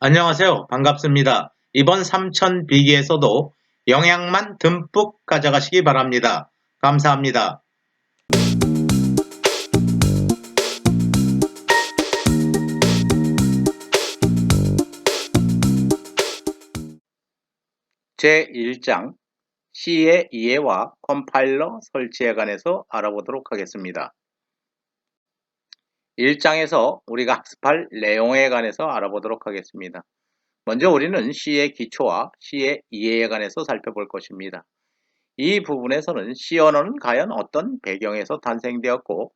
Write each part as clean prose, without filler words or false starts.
안녕하세요. 반갑습니다. 이번 삼천 비기에서도 영양만 듬뿍 가져가시기 바랍니다. 감사합니다. 제1장 C의 이해와 컴파일러 설치에 관해서 알아보도록 하겠습니다. 1장에서 우리가 학습할 내용에 관해서 알아보도록 하겠습니다. 먼저 우리는 C의 기초와 C의 이해에 관해서 살펴볼 것입니다. 이 부분에서는 C 언어는 과연 어떤 배경에서 탄생되었고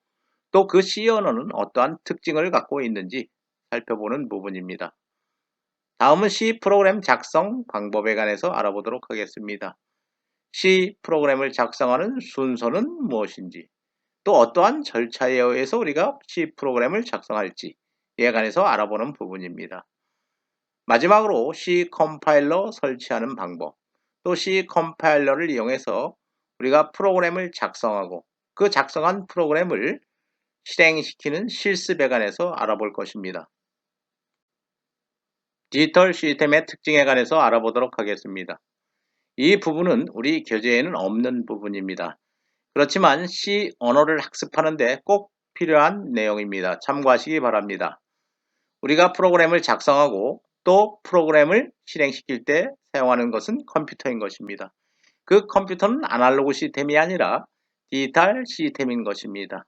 또 그 C 언어는 어떠한 특징을 갖고 있는지 살펴보는 부분입니다. 다음은 C 프로그램 작성 방법에 관해서 알아보도록 하겠습니다. C 프로그램을 작성하는 순서는 무엇인지, 또 어떠한 절차에 의해서 우리가 C 프로그램을 작성할지에 관해서 알아보는 부분입니다. 마지막으로 C 컴파일러 설치하는 방법, 또 C 컴파일러를 이용해서 우리가 프로그램을 작성하고 그 작성한 프로그램을 실행시키는 실습에 관해서 알아볼 것입니다. 디지털 시스템의 특징에 관해서 알아보도록 하겠습니다. 이 부분은 우리 교재에는 없는 부분입니다. 그렇지만 C 언어를 학습하는데 꼭 필요한 내용입니다. 참고하시기 바랍니다. 우리가 프로그램을 작성하고 또 프로그램을 실행시킬 때 사용하는 것은 컴퓨터인 것입니다. 그 컴퓨터는 아날로그 시스템이 아니라 디지털 시스템인 것입니다.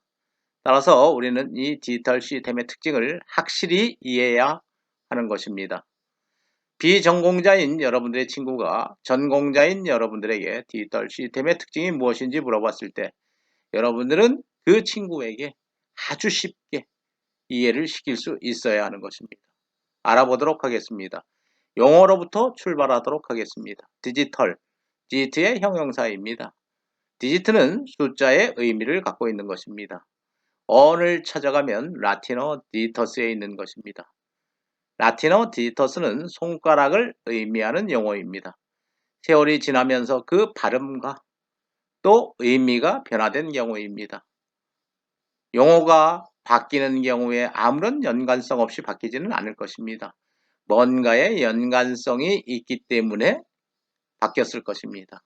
따라서 우리는 이 디지털 시스템의 특징을 확실히 이해해야 하는 것입니다. 비전공자인 여러분들의 친구가 전공자인 여러분들에게 디지털 시스템의 특징이 무엇인지 물어봤을 때 여러분들은 그 친구에게 아주 쉽게 이해를 시킬 수 있어야 하는 것입니다. 알아보도록 하겠습니다. 용어로부터 출발하도록 하겠습니다. 디지털, 디지트의 형용사입니다. 디지트는 숫자의 의미를 갖고 있는 것입니다. 어를 찾아가면 라틴어 디지터스에 있는 것입니다. 라틴어 디지터스는 손가락을 의미하는 용어입니다. 세월이 지나면서 그 발음과 또 의미가 변화된 경우입니다. 용어가 바뀌는 경우에 아무런 연관성 없이 바뀌지는 않을 것입니다. 뭔가의 연관성이 있기 때문에 바뀌었을 것입니다.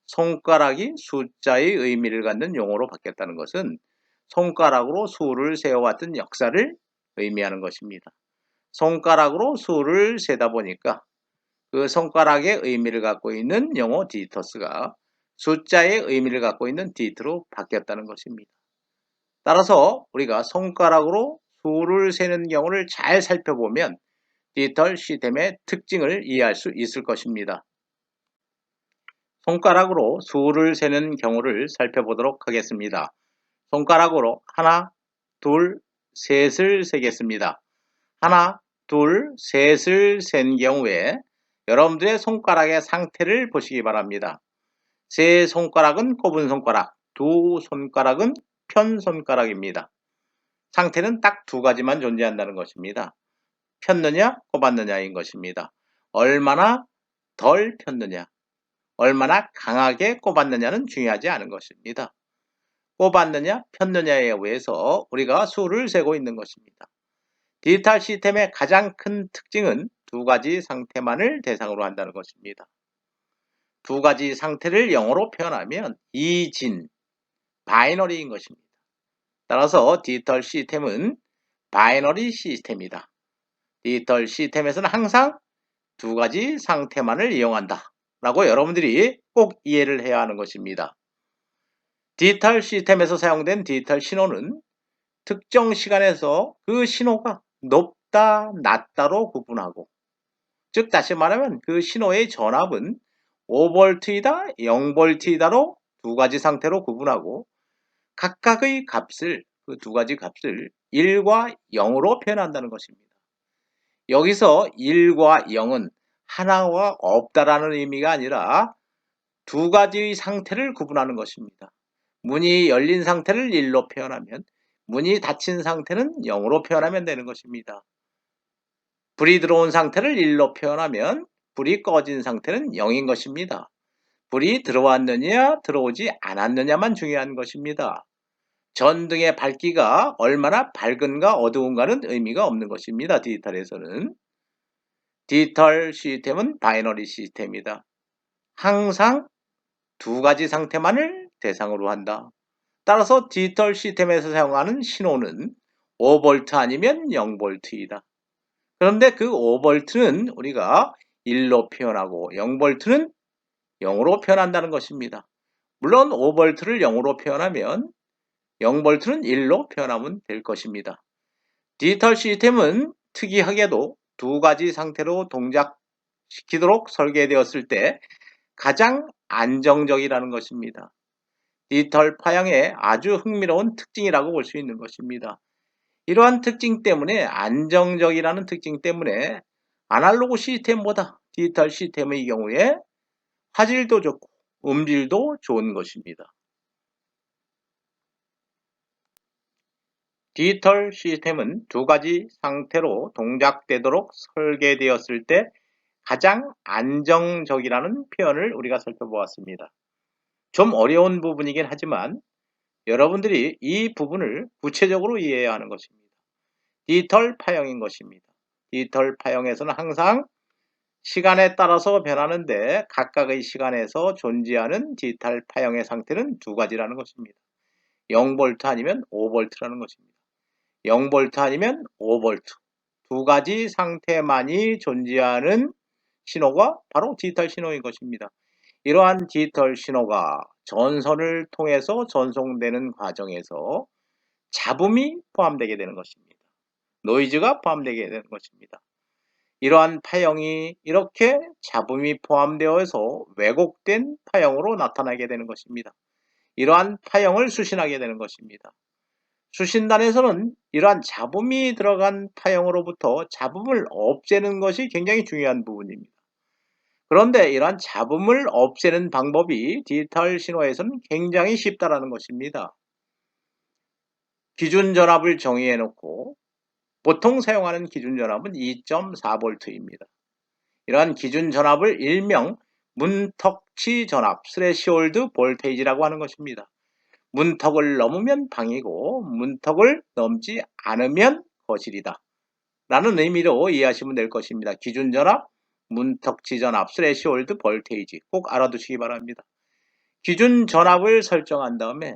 손가락이 숫자의 의미를 갖는 용어로 바뀌었다는 것은 손가락으로 수를 세어왔던 역사를 의미하는 것입니다. 손가락으로 수를 세다 보니까 그 손가락의 의미를 갖고 있는 용어 디지터스가 숫자의 의미를 갖고 있는 디지트로 바뀌었다는 것입니다. 따라서 우리가 손가락으로 수를 세는 경우를 잘 살펴보면 디지털 시스템의 특징을 이해할 수 있을 것입니다. 손가락으로 수를 세는 경우를 살펴보도록 하겠습니다. 손가락으로 하나, 둘, 셋을 세겠습니다. 하나, 둘, 셋을 센 경우에 여러분들의 손가락의 상태를 보시기 바랍니다. 세 손가락은 꼽은 손가락, 두 손가락은 편 손가락입니다. 상태는 딱 두 가지만 존재한다는 것입니다. 폈느냐, 꼽았느냐인 것입니다. 얼마나 덜 폈느냐, 얼마나 강하게 꼽았느냐는 중요하지 않은 것입니다. 꼽았느냐, 폈느냐에 의해서 우리가 수를 세고 있는 것입니다. 디지털 시스템의 가장 큰 특징은 두 가지 상태만을 대상으로 한다는 것입니다. 두 가지 상태를 영어로 표현하면 이진, 바이너리인 것입니다. 따라서 디지털 시스템은 바이너리 시스템이다. 디지털 시스템에서는 항상 두 가지 상태만을 이용한다 라고 여러분들이 꼭 이해를 해야 하는 것입니다. 디지털 시스템에서 사용된 디지털 신호는 특정 시간에서 그 신호가 높다, 낮다로 구분하고, 즉 다시 말하면 그 신호의 전압은 5V이다, 0V이다로 두 가지 상태로 구분하고 각각의 값을, 그 두 가지 값을 1과 0으로 표현한다는 것입니다. 여기서 1과 0은 하나와 없다라는 의미가 아니라 두 가지의 상태를 구분하는 것입니다. 문이 열린 상태를 1로 표현하면 문이 닫힌 상태는 0으로 표현하면 되는 것입니다. 불이 들어온 상태를 1로 표현하면 불이 꺼진 상태는 0인 것입니다. 불이 들어왔느냐 들어오지 않았느냐만 중요한 것입니다. 전등의 밝기가 얼마나 밝은가 어두운가는 의미가 없는 것입니다. 디지털에서는. 디지털 시스템은 바이너리 시스템이다. 항상 두 가지 상태만을 대상으로 한다. 따라서 디지털 시스템에서 사용하는 신호는 5V 아니면 0V이다. 그런데 그 5V는 우리가 1로 표현하고 0V는 0으로 표현한다는 것입니다. 물론 5V를 0으로 표현하면 0V는 1로 표현하면 될 것입니다. 디지털 시스템은 특이하게도 두 가지 상태로 동작시키도록 설계되었을 때 가장 안정적이라는 것입니다. 디지털 파형의 아주 흥미로운 특징이라고 볼 수 있는 것입니다. 이러한 특징 때문에 안정적이라는 특징 때문에 아날로그 시스템보다 디지털 시스템의 경우에 화질도 좋고 음질도 좋은 것입니다. 디지털 시스템은 두 가지 상태로 동작되도록 설계되었을 때 가장 안정적이라는 표현을 우리가 살펴보았습니다. 좀 어려운 부분이긴 하지만 여러분들이 이 부분을 구체적으로 이해해야 하는 것입니다. 디지털 파형인 것입니다. 디지털 파형에서는 항상 시간에 따라서 변하는데 각각의 시간에서 존재하는 디지털 파형의 상태는 두 가지라는 것입니다. 0V 아니면 5V라는 것입니다. 0V 아니면 5V 두 가지 상태만이 존재하는 신호가 바로 디지털 신호인 것입니다. 이러한 디지털 신호가 전선을 통해서 전송되는 과정에서 잡음이 포함되게 되는 것입니다. 노이즈가 포함되게 되는 것입니다. 이러한 파형이 이렇게 잡음이 포함되어서 왜곡된 파형으로 나타나게 되는 것입니다. 이러한 파형을 수신하게 되는 것입니다. 수신단에서는 이러한 잡음이 들어간 파형으로부터 잡음을 없애는 것이 굉장히 중요한 부분입니다. 그런데 이러한 잡음을 없애는 방법이 디지털 신호에서는 굉장히 쉽다라는 것입니다. 기준 전압을 정의해 놓고 보통 사용하는 기준 전압은 2.4V입니다. 이러한 기준 전압을 일명 문턱치 전압, 스레시홀드 볼테이지라고 하는 것입니다. 문턱을 넘으면 방이고 문턱을 넘지 않으면 거실이다 라는 의미로 이해하시면 될 것입니다. 기준 전압, 문턱치 전압, 스레시홀드 볼테이지 꼭 알아두시기 바랍니다. 기준 전압을 설정한 다음에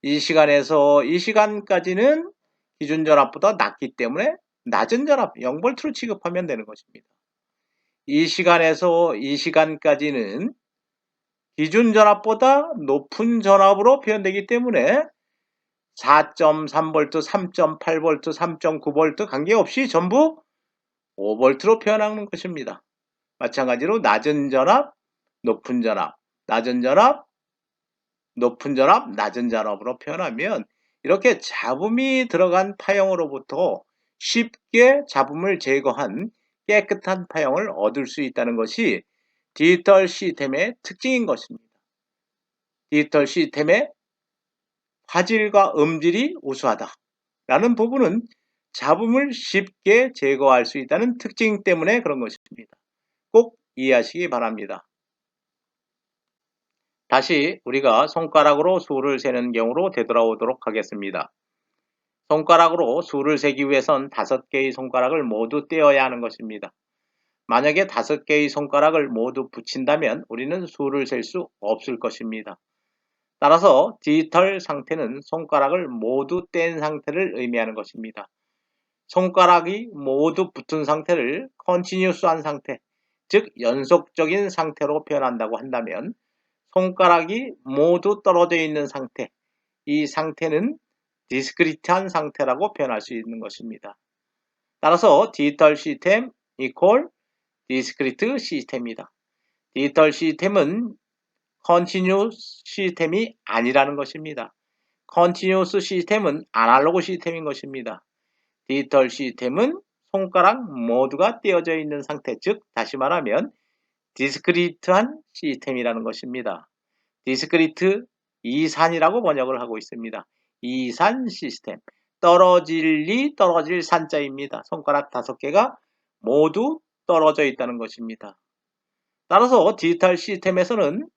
이 시간에서 이 시간까지는 기준 전압보다 낮기 때문에 낮은 전압 0V로 취급하면 되는 것입니다. 이 시간에서 이 시간까지는 기준 전압보다 높은 전압으로 표현되기 때문에 4.3V, 3.8V, 3.9V 관계없이 전부 5V로 표현하는 것입니다. 마찬가지로 낮은 전압, 높은 전압, 낮은 전압, 높은 전압, 낮은 전압으로 표현하면 이렇게 잡음이 들어간 파형으로부터 쉽게 잡음을 제거한 깨끗한 파형을 얻을 수 있다는 것이 디지털 시스템의 특징인 것입니다. 디지털 시스템의 화질과 음질이 우수하다 라는 부분은 잡음을 쉽게 제거할 수 있다는 특징 때문에 그런 것입니다. 꼭 이해하시기 바랍니다. 다시 우리가 손가락으로 수를 세는 경우로 되돌아오도록 하겠습니다. 손가락으로 수를 세기 위해선 5개의 손가락을 모두 떼어야 하는 것입니다. 만약에 5개의 손가락을 모두 붙인다면 우리는 수를 셀 수 없을 것입니다. 따라서 디지털 상태는 손가락을 모두 뗀 상태를 의미하는 것입니다. 손가락이 모두 붙은 상태를 컨티뉴스한 상태, 즉 연속적인 상태로 표현한다고 한다면 손가락이 모두 떨어져 있는 상태, 이 상태는 디스크리트한 상태라고 표현할 수 있는 것입니다. 따라서 디지털 시스템 이퀄 디스크리트 시스템이다. 디지털 시스템은 컨티뉴스 시스템이 아니라는 것입니다. 컨티뉴스 시스템은 아날로그 시스템인 것입니다. 디지털 시스템은 손가락 모두가 떼어져 있는 상태, 즉 다시 말하면 디스크리트한 시스템이라는 것입니다. 디스크리트 이산이라고 번역을 하고 있습니다. 이산 시스템, 떨어질 산자입니다. 손가락 5개가 모두 떨어져 있다는 것입니다. 따라서 디지털 시스템에서는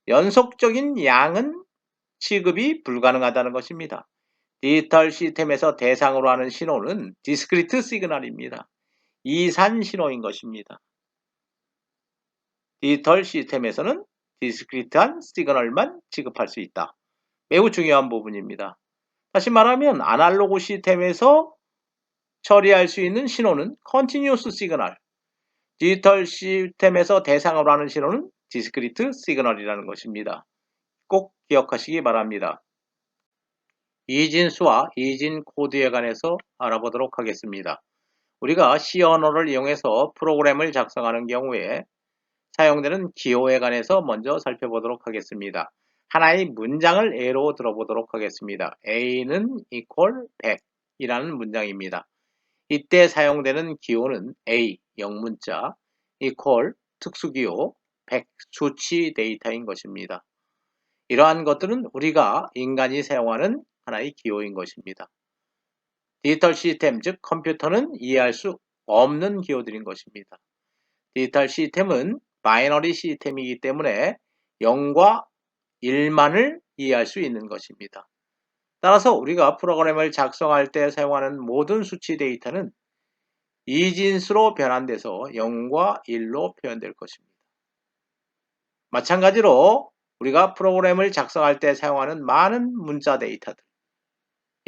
연속적인 양은 취급이 불가능하다는 것입니다. 디지털 시스템에서 대상으로 하는 신호는 디스크리트 시그널입니다. 이산 신호인 것입니다. 디지털 시스템에서는 디스크리트한 시그널만 지급할 수 있다. 매우 중요한 부분입니다. 다시 말하면 아날로그 시스템에서 처리할 수 있는 신호는 컨티뉴어스 시그널, 디지털 시스템에서 대상으로 하는 신호는 디스크리트 시그널이라는 것입니다. 꼭 기억하시기 바랍니다. 이진수와 이진 코드에 관해서 알아보도록 하겠습니다. 우리가 C 언어를 이용해서 프로그램을 작성하는 경우에 사용되는 기호에 관해서 먼저 살펴보도록 하겠습니다. 하나의 문장을 예로 들어보도록 하겠습니다. A는 equal 100이라는 문장입니다. 이때 사용되는 기호는 A, 영문자, equal, 특수기호, 100, 수치 데이터인 것입니다. 이러한 것들은 우리가 인간이 사용하는 하나의 기호인 것입니다. 디지털 시스템, 즉 컴퓨터는 이해할 수 없는 기호들인 것입니다. 디지털 시스템은 바이너리 시스템이기 때문에 0과 1만을 이해할 수 있는 것입니다. 따라서 우리가 프로그램을 작성할 때 사용하는 모든 수치 데이터는 이진수로 변환돼서 0과 1로 표현될 것입니다. 마찬가지로 우리가 프로그램을 작성할 때 사용하는 많은 문자 데이터들,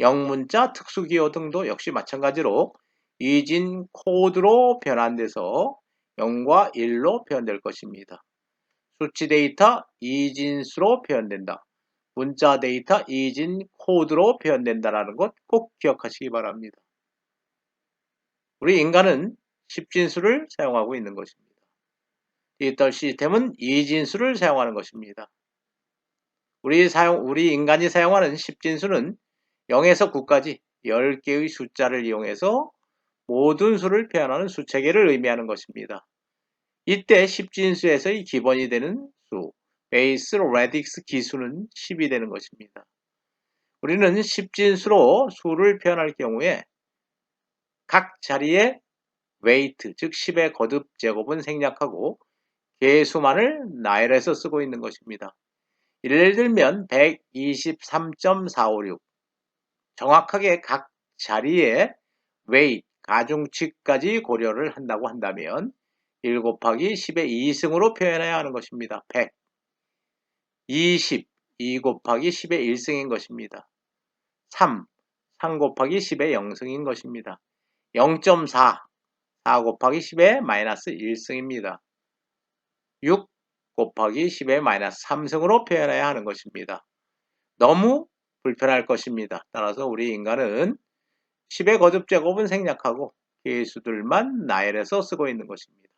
영문자, 특수기호 등도 역시 마찬가지로 이진 코드로 변환돼서 0과 1로 표현될 것입니다. 수치 데이터 이진수로 표현된다. 문자 데이터 이진 코드로 표현된다는 것 꼭 기억하시기 바랍니다. 우리 인간은 10진수를 사용하고 있는 것입니다. 디지털 시스템은 이진수를 사용하는 것입니다. 우리 인간이 사용하는 10진수는 0에서 9까지 10개의 숫자를 이용해서 모든 수를 표현하는 수체계를 의미하는 것입니다. 이때 10진수에서의 기본이 되는 수, 베이스 레딕스 기수는 10이 되는 것입니다. 우리는 10진수로 수를 표현할 경우에 각 자리에 웨이트, 즉 10의 거듭 제곱은 생략하고 개수만을 나열해서 쓰고 있는 것입니다. 예를 들면 123.456 정확하게 각 자리에 웨이트, 가중치까지 고려를 한다고 한다면 1 곱하기 10의 2승으로 표현해야 하는 것입니다. 100, 20, 2 곱하기 10의 1승인 것입니다. 3 곱하기 10의 0승인 것입니다. 0.4, 4 곱하기 10의 마이너스 1승입니다. 6 곱하기 10의 마이너스 3승으로 표현해야 하는 것입니다. 너무 불편할 것입니다. 따라서 우리 인간은 10의 거듭 제곱은 생략하고 개수들만 나열해서 쓰고 있는 것입니다.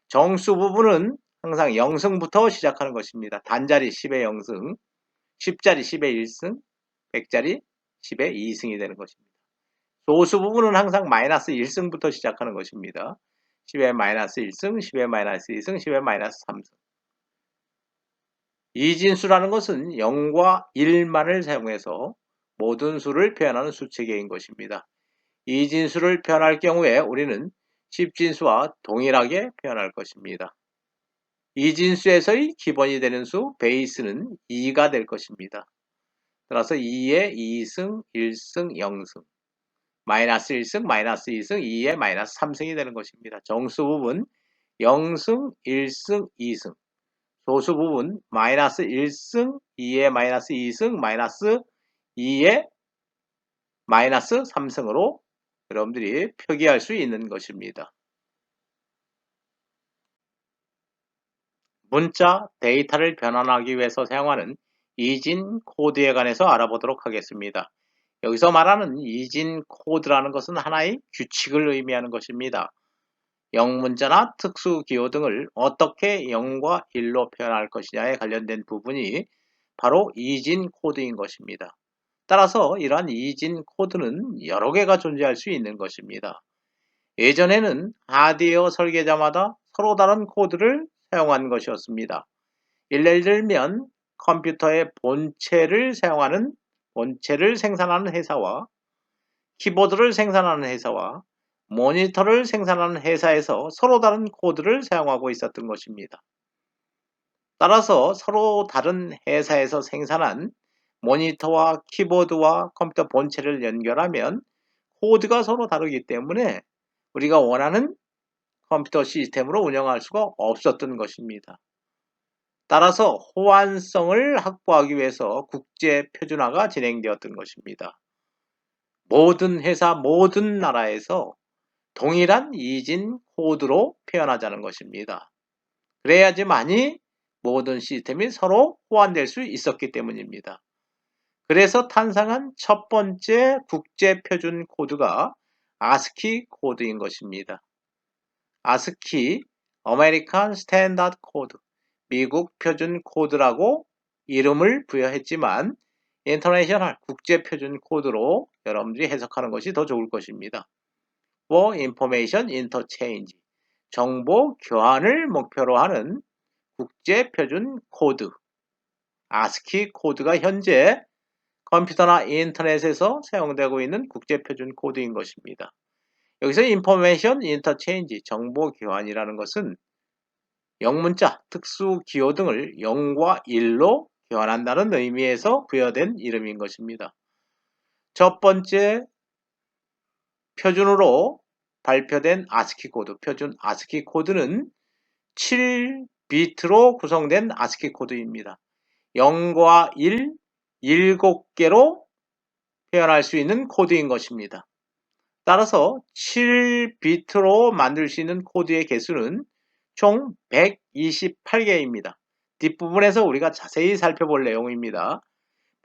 정수 부분은 항상 0승부터 시작하는 것입니다. 단자리 10의 0승, 10자리 10의 1승, 100자리 10의 2승이 되는 것입니다. 소수 부분은 항상 마이너스 1승부터 시작하는 것입니다. 10의 마이너스 1승, 10의 마이너스 2승, 10의 마이너스 3승. 이진수라는 것은 0과 1만을 사용해서 모든 수를 표현하는 수체계인 것입니다. 이진수를 표현할 경우에 우리는 10진수와 동일하게 표현할 것입니다. 이진수에서의 기본이 되는 수 베이스는 2가 될 것입니다. 따라서 2의 2승, 1승, 0승, 마이너스 1승, 마이너스 2승, 2의 마이너스 3승이 되는 것입니다. 정수 부분 0승, 1승, 2승, 소수 부분 마이너스 1승, 2의 마이너스 2승, 마이너스 2의 마이너스 3승으로 여러분들이 표기할 수 있는 것입니다. 문자, 데이터를 변환하기 위해서 사용하는 이진 코드에 관해서 알아보도록 하겠습니다. 여기서 말하는 이진 코드라는 것은 하나의 규칙을 의미하는 것입니다. 영문자나 특수기호 등을 어떻게 0과 1로 표현할 것이냐에 관련된 부분이 바로 이진 코드인 것입니다. 따라서 이러한 이진 코드는 여러 개가 존재할 수 있는 것입니다. 예전에는 하드웨어 설계자마다 서로 다른 코드를 사용한 것이었습니다. 예를 들면 컴퓨터의 본체를 생산하는 회사와 키보드를 생산하는 회사와 모니터를 생산하는 회사에서 서로 다른 코드를 사용하고 있었던 것입니다. 따라서 서로 다른 회사에서 생산한 모니터와 키보드와 컴퓨터 본체를 연결하면 코드가 서로 다르기 때문에 우리가 원하는 컴퓨터 시스템으로 운영할 수가 없었던 것입니다. 따라서 호환성을 확보하기 위해서 국제 표준화가 진행되었던 것입니다. 모든 회사, 모든 나라에서 동일한 이진 코드로 표현하자는 것입니다. 그래야지만이 모든 시스템이 서로 호환될 수 있었기 때문입니다. 그래서 탄생한 첫 번째 국제 표준 코드가 ASCII 코드인 것입니다. ASCII, American Standard Code, 미국 표준 코드라고 이름을 부여했지만 인터내셔널 국제 표준 코드로 여러분들이 해석하는 것이 더 좋을 것입니다. For Information Interchange, 정보 교환을 목표로 하는 국제 표준 코드, ASCII 코드가 현재 컴퓨터나 인터넷에서 사용되고 있는 국제 표준 코드인 것입니다. 여기서 Information Interchange, 정보 교환이라는 것은 영문자, 특수 기호 등을 0과 1로 교환한다는 의미에서 부여된 이름인 것입니다. 첫 번째 표준으로 발표된 ASCII 코드, 표준 ASCII 코드는 7비트로 구성된 ASCII 코드입니다. 0과 1, 7개로 표현할 수 있는 코드인 것입니다. 따라서 7비트로 만들 수 있는 코드의 개수는 총 128개입니다. 뒷부분에서 우리가 자세히 살펴볼 내용입니다.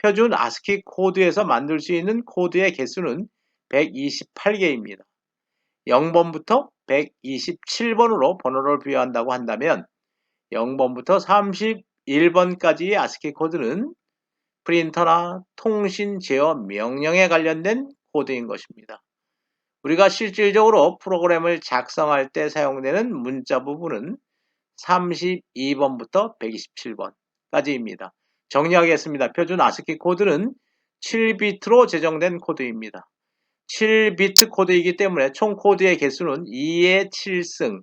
표준 ASCII 코드에서 만들 수 있는 코드의 개수는 128개입니다. 0번부터 127번으로 번호를 부여한다고 한다면 0번부터 31번까지의 ASCII 코드는 프린터나 통신 제어 명령에 관련된 코드인 것입니다. 우리가 실질적으로 프로그램을 작성할 때 사용되는 문자 부분은 32번부터 127번까지입니다. 정리하겠습니다. 표준 ASCII 코드는 7비트로 제정된 코드입니다. 7비트 코드이기 때문에 총 코드의 개수는 2의 7승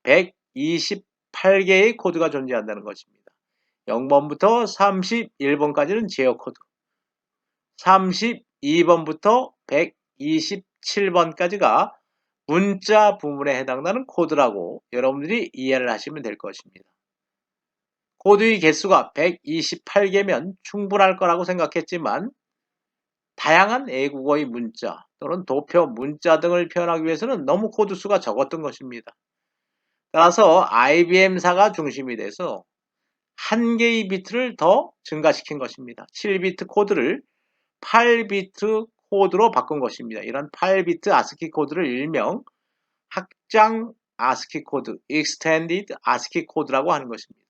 128개의 코드가 존재한다는 것입니다. 0번부터 31번까지는 제어 코드, 32번부터 127번까지가 문자 부분에 해당하는 코드라고 여러분들이 이해를 하시면 될 것입니다. 코드의 개수가 128개면 충분할 거라고 생각했지만 다양한 애국어의 문자 또는 도표 문자 등을 표현하기 위해서는 너무 코드 수가 적었던 것입니다. 따라서 IBM사가 중심이 돼서 한 개의 비트를 더 증가시킨 것입니다. 7비트 코드를 8비트 코드로 바꾼 것입니다. 이런 8비트 ASCII 코드를 일명 확장 ASCII 코드, Extended ASCII 코드라고 하는 것입니다.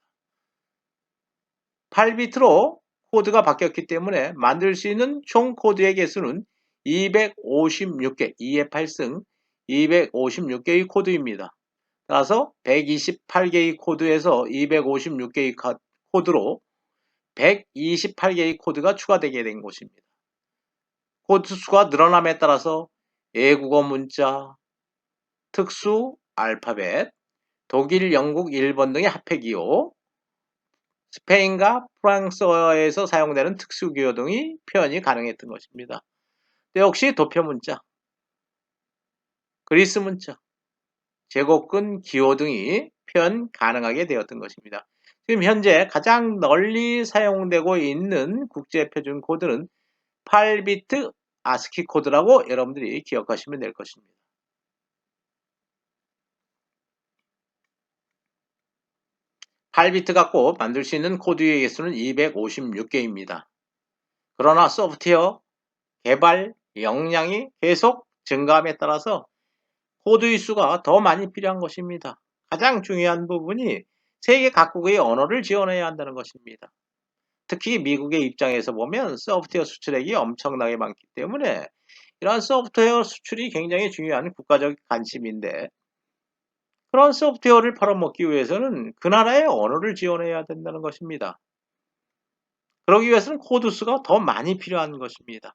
8비트로 코드가 바뀌었기 때문에 만들 수 있는 총 코드의 개수는 256개, 2의 8승 256개의 코드입니다. 따라서 128개의 코드에서 256개의 코드로 128개의 코드가 추가되게 된 것입니다. 코드 수가 늘어남에 따라서 애국어 문자, 특수 알파벳, 독일, 영국, 일본 등의 합해기호, 스페인과 프랑스어에서 사용되는 특수기호 등이 표현이 가능했던 것입니다. 또 역시 도표 문자, 그리스 문자, 제곱근 기호 등이 표현 가능하게 되었던 것입니다. 지금 현재 가장 널리 사용되고 있는 국제표준 코드는 8비트 ASCII 코드라고 여러분들이 기억하시면 될 것입니다. 8비트 갖고 만들 수 있는 코드의 개수는 256개입니다. 그러나 소프트웨어 개발 역량이 계속 증가함에 따라서 코드의 수가 더 많이 필요한 것입니다. 가장 중요한 부분이 세계 각국의 언어를 지원해야 한다는 것입니다. 특히 미국의 입장에서 보면 소프트웨어 수출액이 엄청나게 많기 때문에 이러한 소프트웨어 수출이 굉장히 중요한 국가적 관심인데 그런 소프트웨어를 팔아먹기 위해서는 그 나라의 언어를 지원해야 된다는 것입니다. 그러기 위해서는 코드 수가 더 많이 필요한 것입니다.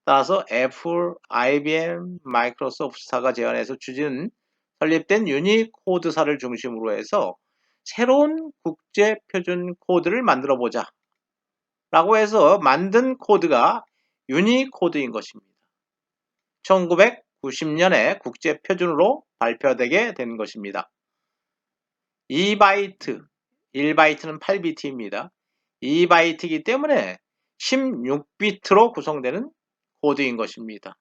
따라서 애플, IBM, 마이크로소프트사가 제안해서 설립된 유니코드사를 중심으로 해서 새로운 국제 표준 코드를 만들어 보자 라고 해서 만든 코드가 유니코드인 것입니다. 1990년에 국제 표준으로 발표되게 된 것입니다. 2바이트, 1바이트는 8비트입니다. 2바이트이기 때문에 16비트로 구성되는 코드인 것입니다.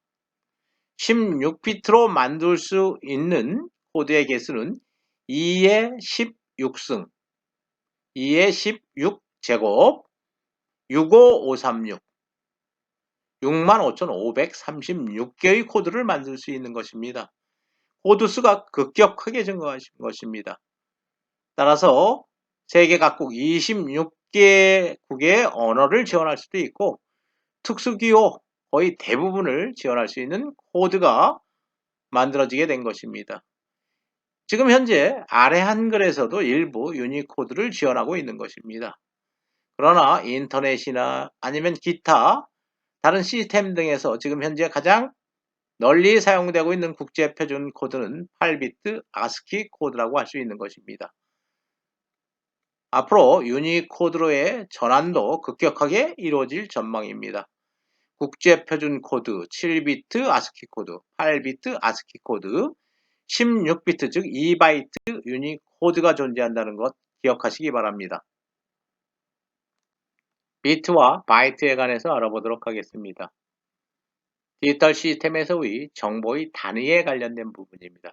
16비트로 만들 수 있는 코드의 개수는 2의 16승, 2의 16제곱, 65536, 65,536개의 코드를 만들 수 있는 것입니다. 코드 수가 급격하게 증가하신 것입니다. 따라서 세계 각국 26개국의 언어를 지원할 수도 있고 특수기호 거의 대부분을 지원할 수 있는 코드가 만들어지게 된 것입니다. 지금 현재 아래 한글에서도 일부 유니코드를 지원하고 있는 것입니다. 그러나 인터넷이나 아니면 기타 다른 시스템 등에서 지금 현재 가장 널리 사용되고 있는 국제 표준 코드는 8비트 아스키 코드라고 할 수 있는 것입니다. 앞으로 유니코드로의 전환도 급격하게 이루어질 전망입니다. 국제 표준 코드 7비트 아스키 코드, 8비트 아스키 코드, 16비트 즉 2바이트 유니코드가 존재한다는 것 기억하시기 바랍니다. 비트와 바이트에 관해서 알아보도록 하겠습니다. 디지털 시스템에서의 정보의 단위에 관련된 부분입니다.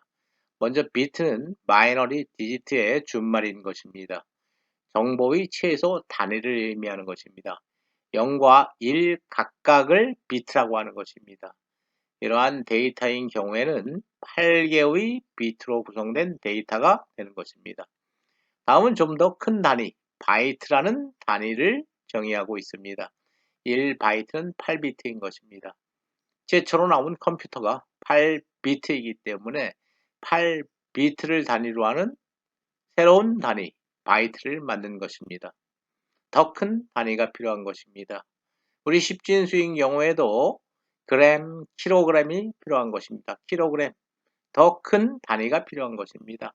먼저 비트는 바이너리 디지트의 준말인 것입니다. 정보의 최소 단위를 의미하는 것입니다. 0과 1 각각을 비트라고 하는 것입니다. 이러한 데이터인 경우에는 8개의 비트로 구성된 데이터가 되는 것입니다. 다음은 좀 더 큰 단위, 바이트라는 단위를 정의하고 있습니다. 1바이트는 8비트인 것입니다. 최초로 나온 컴퓨터가 8비트이기 때문에 8비트를 단위로 하는 새로운 단위, 바이트를 만든 것입니다. 더 큰 단위가 필요한 것입니다. 우리 십진수인 경우에도 그램, 킬로그램이 필요한 것입니다. 킬로그램, 더 큰 단위가 필요한 것입니다.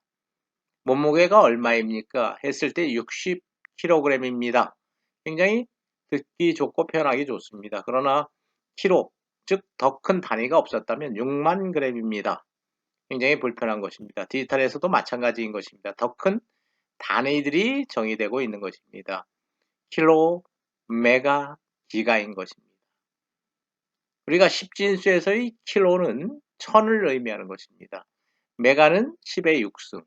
몸무게가 얼마입니까? 했을 때 60kg입니다. 굉장히 듣기 좋고 표현하기 좋습니다. 그러나 킬로, 즉 더 큰 단위가 없었다면 6만 g입니다. 굉장히 불편한 것입니다. 디지털에서도 마찬가지인 것입니다. 더 큰 단위들이 정의되고 있는 것입니다. 킬로, 메가, 기가인 것입니다. 우리가 십진수에서의 킬로는 1000을 의미하는 것입니다. 메가는 10의 6승,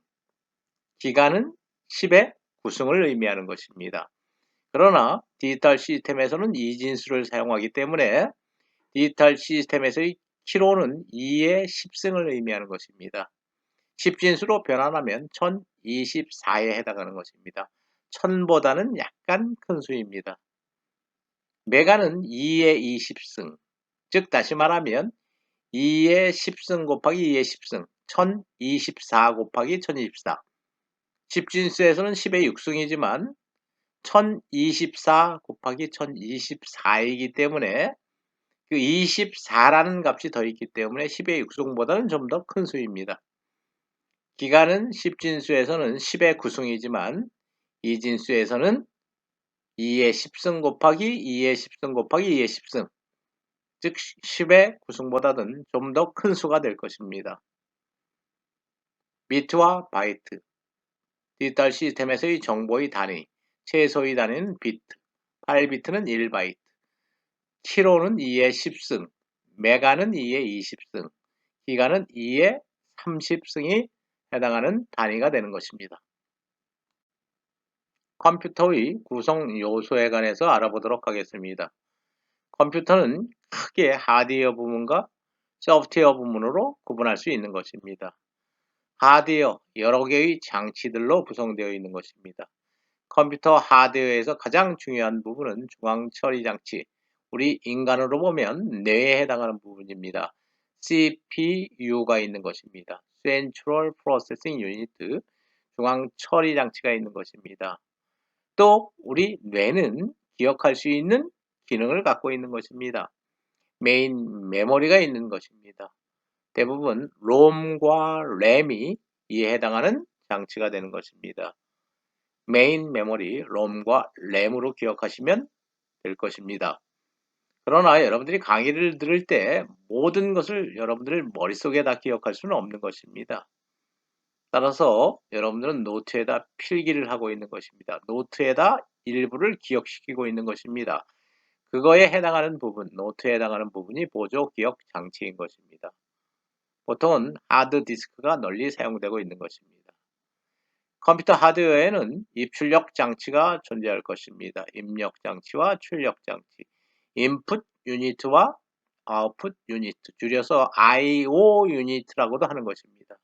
기가는 10의 9승을 의미하는 것입니다. 그러나 디지털 시스템에서는 이진수를 사용하기 때문에 디지털 시스템에서의 킬로는 2의 10승을 의미하는 것입니다. 십진수로 변환하면 1024에 해당하는 것입니다. 1000보다는 약간 큰 수입니다. 메가는 2의 20승, 즉 다시 말하면 2의 10승 곱하기 2의 10승, 1024 곱하기 1024. 십진수에서는 10의 6승이지만 1024 곱하기 1024이기 때문에 그 24라는 값이 더 있기 때문에 10의 6승보다는 좀 더 큰 수입니다. 기가는 십진수에서는 10의 9승이지만 이진수에서는 2의 10승 곱하기 2의 10승 곱하기 2의 10승, 즉 10의 9승보다는 좀 더 큰 수가 될 것입니다. 비트와 바이트, 디지털 시스템에서의 정보의 단위, 최소의 단위는 비트, 8비트는 1바이트, 킬로는 2의 10승, 메가는 2의 20승, 기가는 2의 30승이 해당하는 단위가 되는 것입니다. 컴퓨터의 구성 요소에 관해서 알아보도록 하겠습니다. 컴퓨터는 크게 하드웨어 부문과 소프트웨어 부문으로 구분할 수 있는 것입니다. 하드웨어, 여러 개의 장치들로 구성되어 있는 것입니다. 컴퓨터 하드웨어에서 가장 중요한 부분은 중앙처리장치, 우리 인간으로 보면 뇌에 해당하는 부분입니다. CPU가 있는 것입니다. Central Processing Unit, 중앙처리장치가 있는 것입니다. 또 우리 뇌는 기억할 수 있는 기능을 갖고 있는 것입니다. 메인 메모리가 있는 것입니다. 대부분 롬과 램이 이에 해당하는 장치가 되는 것입니다. 메인 메모리, 롬과 램으로 기억하시면 될 것입니다. 그러나 여러분들이 강의를 들을 때 모든 것을 여러분들 머릿속에 다 기억할 수는 없는 것입니다. 따라서 여러분들은 노트에다 필기를 하고 있는 것입니다. 노트에다 일부를 기억시키고 있는 것입니다. 그거에 해당하는 부분, 노트에 해당하는 부분이 보조 기억 장치인 것입니다. 보통은 하드디스크가 널리 사용되고 있는 것입니다. 컴퓨터 하드웨어에는 입출력 장치가 존재할 것입니다. 입력 장치와 출력 장치, 인풋 유니트와 아웃풋 유니트, 줄여서 I/O 유니트라고도 하는 것입니다.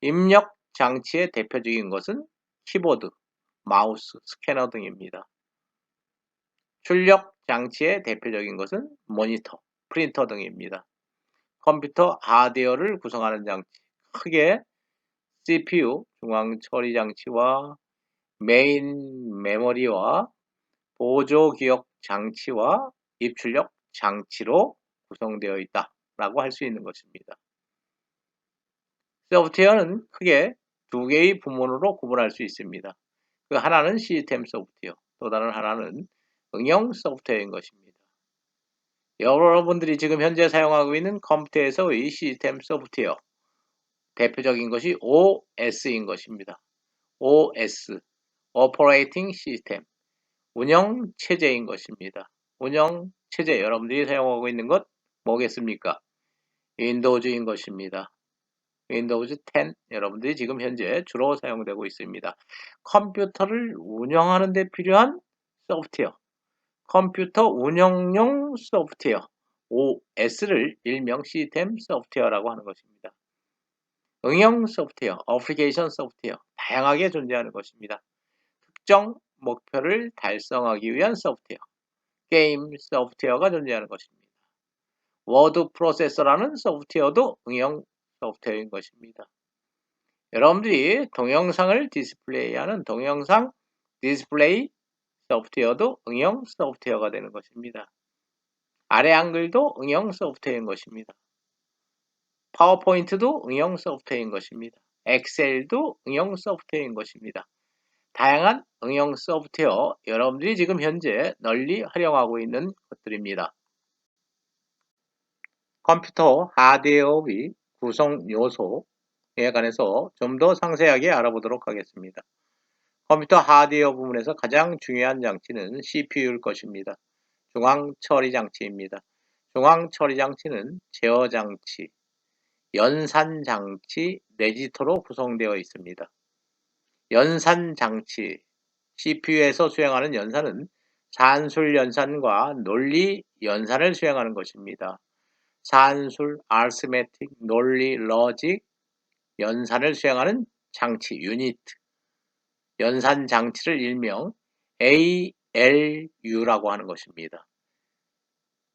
입력 장치의 대표적인 것은 키보드, 마우스, 스캐너 등입니다. 출력 장치의 대표적인 것은 모니터, 프린터 등입니다. 컴퓨터 하드웨어를 구성하는 장치, 크게 CPU, 중앙 처리 장치와 메인 메모리와 보조 기억 장치와 입출력 장치로 구성되어 있다라고 할 수 있는 것입니다. 소프트웨어는 크게 두 개의 부문으로 구분할 수 있습니다. 그 하나는 시스템 소프트웨어, 또 다른 하나는 응용 소프트웨어인 것입니다. 여러분들이 지금 현재 사용하고 있는 컴퓨터에서의 시스템 소프트웨어, 대표적인 것이 OS인 것입니다. OS, Operating System, 운영 체제인 것입니다. 운영 체제, 여러분들이 사용하고 있는 것 뭐겠습니까? 윈도우즈인 것입니다. 윈도우즈 10, 여러분들이 지금 현재 주로 사용되고 있습니다. 컴퓨터를 운영하는 데 필요한 소프트웨어, 컴퓨터 운영용 소프트웨어, OS를 일명 시스템 소프트웨어라고 하는 것입니다. 응용 소프트웨어, 어플리케이션 소프트웨어, 다양하게 존재하는 것입니다. 특정 목표를 달성하기 위한 소프트웨어, 게임 소프트웨어가 존재하는 것입니다. 워드 프로세서라는 소프트웨어도 응용 소프트웨어인 것입니다. 여러분들이 동영상을 디스플레이하는 동영상 디스플레이 소프트웨어도 응용 소프트웨어가 되는 것입니다. 아래 한글도 응용 소프트웨어인 것입니다. 파워포인트도 응용 소프트웨어인 것입니다. 엑셀도 응용 소프트웨어인 것입니다. 다양한 응용 소프트웨어, 여러분들이 지금 현재 널리 활용하고 있는 것들입니다. 컴퓨터 하드웨어의 구성 요소에 관해서 좀 더 상세하게 알아보도록 하겠습니다. 컴퓨터 하드웨어 부분에서 가장 중요한 장치는 CPU일 것입니다. 중앙 처리 장치입니다. 중앙 처리 장치는 제어 장치, 연산 장치, 레지터로 구성되어 있습니다. 연산 장치, CPU에서 수행하는 연산은 산술 연산과 논리 연산을 수행하는 것입니다. 산술, arithmetic, 논리, logic, 연산을 수행하는 장치, 유니트, 연산 장치를 일명 ALU라고 하는 것입니다.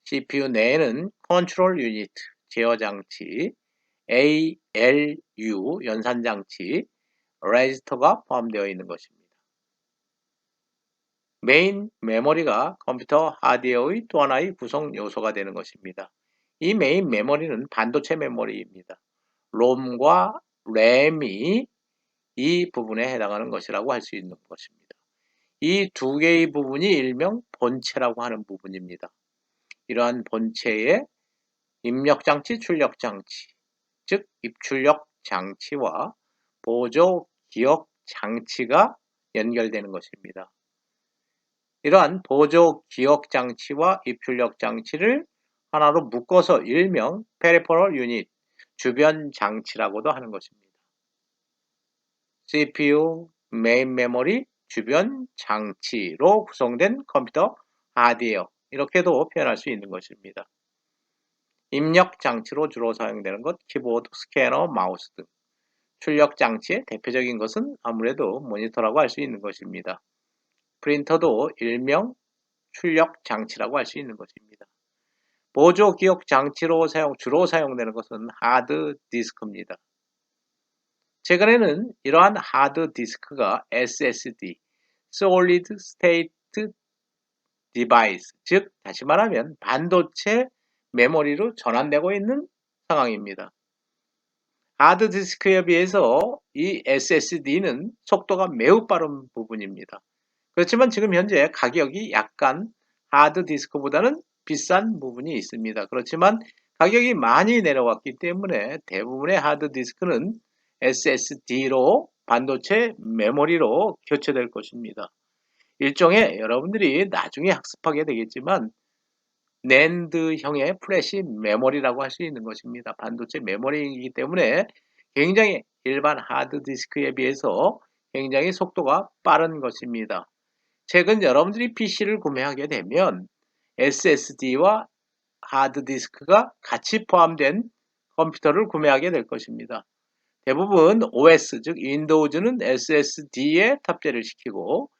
CPU 내에는 컨트롤 유니트, 제어 장치, ALU, 연산 장치, 레지스터가 포함되어 있는 것입니다. 메인 메모리가 컴퓨터 하드웨어의 또 하나의 구성 요소가 되는 것입니다. 이 메인 메모리는 반도체 메모리입니다. 롬과 램이 이 부분에 해당하는 것이라고 할 수 있는 것입니다. 이 두 개의 부분이 일명 본체라고 하는 부분입니다. 이러한 본체에 입력장치, 출력장치, 즉 입출력 장치와 보조 기억 장치가 연결되는 것입니다. 이러한 보조 기억 장치와 입출력 장치를 하나로 묶어서 일명 페리퍼럴 유닛, 주변 장치라고도 하는 것입니다. CPU, 메인 메모리, 주변 장치로 구성된 컴퓨터 하드웨어, 이렇게도 표현할 수 있는 것입니다. 입력 장치로 주로 사용되는 것, 키보드, 스캐너, 마우스 등. 출력 장치의 대표적인 것은 아무래도 모니터라고 할 수 있는 것입니다. 프린터도 일명 출력 장치라고 할 수 있는 것입니다. 보조 기억 장치로 주로 사용되는 것은 하드 디스크입니다. 최근에는 이러한 하드 디스크가 SSD, Solid State Device, 즉 다시 말하면 반도체 메모리로 전환되고 있는 상황입니다. 하드 디스크에 비해서 이 SSD는 속도가 매우 빠른 부분입니다. 그렇지만 지금 현재 가격이 약간 하드 디스크보다는 비싼 부분이 있습니다. 그렇지만 가격이 많이 내려왔기 때문에 대부분의 하드디스크는 SSD로 반도체 메모리로 교체될 것입니다. 일종의 여러분들이 나중에 학습하게 되겠지만 낸드형의 플래시 메모리라고 할 수 있는 것입니다. 반도체 메모리이기 때문에 굉장히 일반 하드디스크에 비해서 굉장히 속도가 빠른 것입니다. 최근 여러분들이 PC를 구매하게 되면 SSD와 하드디스크가 같이 포함된 컴퓨터를 구매하게 될 것입니다. 대부분 OS, 즉 윈도우즈는 SSD에 탑재를 시키고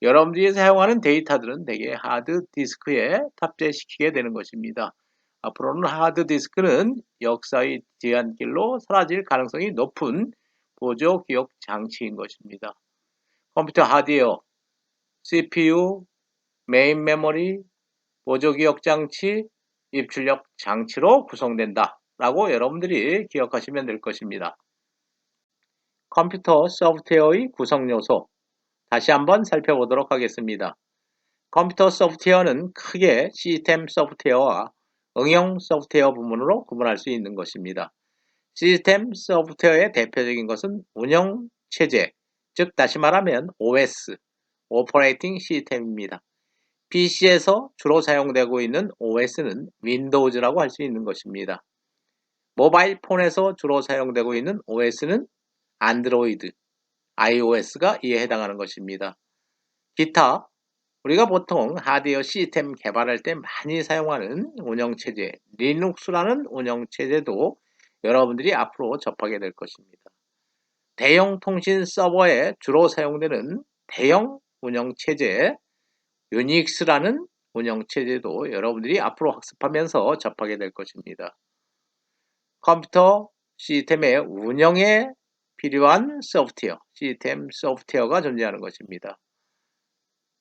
여러분들이 사용하는 데이터들은 대개 하드디스크에 탑재시키게 되는 것입니다. 앞으로는 하드디스크는 역사의 뒤안길로 사라질 가능성이 높은 보조 기억 장치인 것입니다. 컴퓨터 하드웨어, CPU, 메인 메모리, 보조 기억 장치, 입출력 장치로 구성된다 라고 여러분들이 기억하시면 될 것입니다. 컴퓨터 소프트웨어의 구성 요소 다시 한번 살펴보도록 하겠습니다. 컴퓨터 소프트웨어는 크게 시스템 소프트웨어와 응용 소프트웨어 부문으로 구분할 수 있는 것입니다. 시스템 소프트웨어의 대표적인 것은 운영 체제, 즉 다시 말하면 OS, 오퍼레이팅 시스템입니다. PC에서 주로 사용되고 있는 OS는 윈도우즈라고 할 수 있는 것입니다. 모바일 폰에서 주로 사용되고 있는 OS는 안드로이드, iOS가 이에 해당하는 것입니다. 기타, 우리가 보통 하드웨어 시스템 개발할 때 많이 사용하는 운영체제, 리눅스라는 운영체제도 여러분들이 앞으로 접하게 될 것입니다. 대형 통신 서버에 주로 사용되는 대형 운영체제, 유닉스라는 운영체제도 여러분들이 앞으로 학습하면서 접하게 될 것입니다. 컴퓨터 시스템의 운영에 필요한 소프트웨어, 시스템 소프트웨어가 존재하는 것입니다.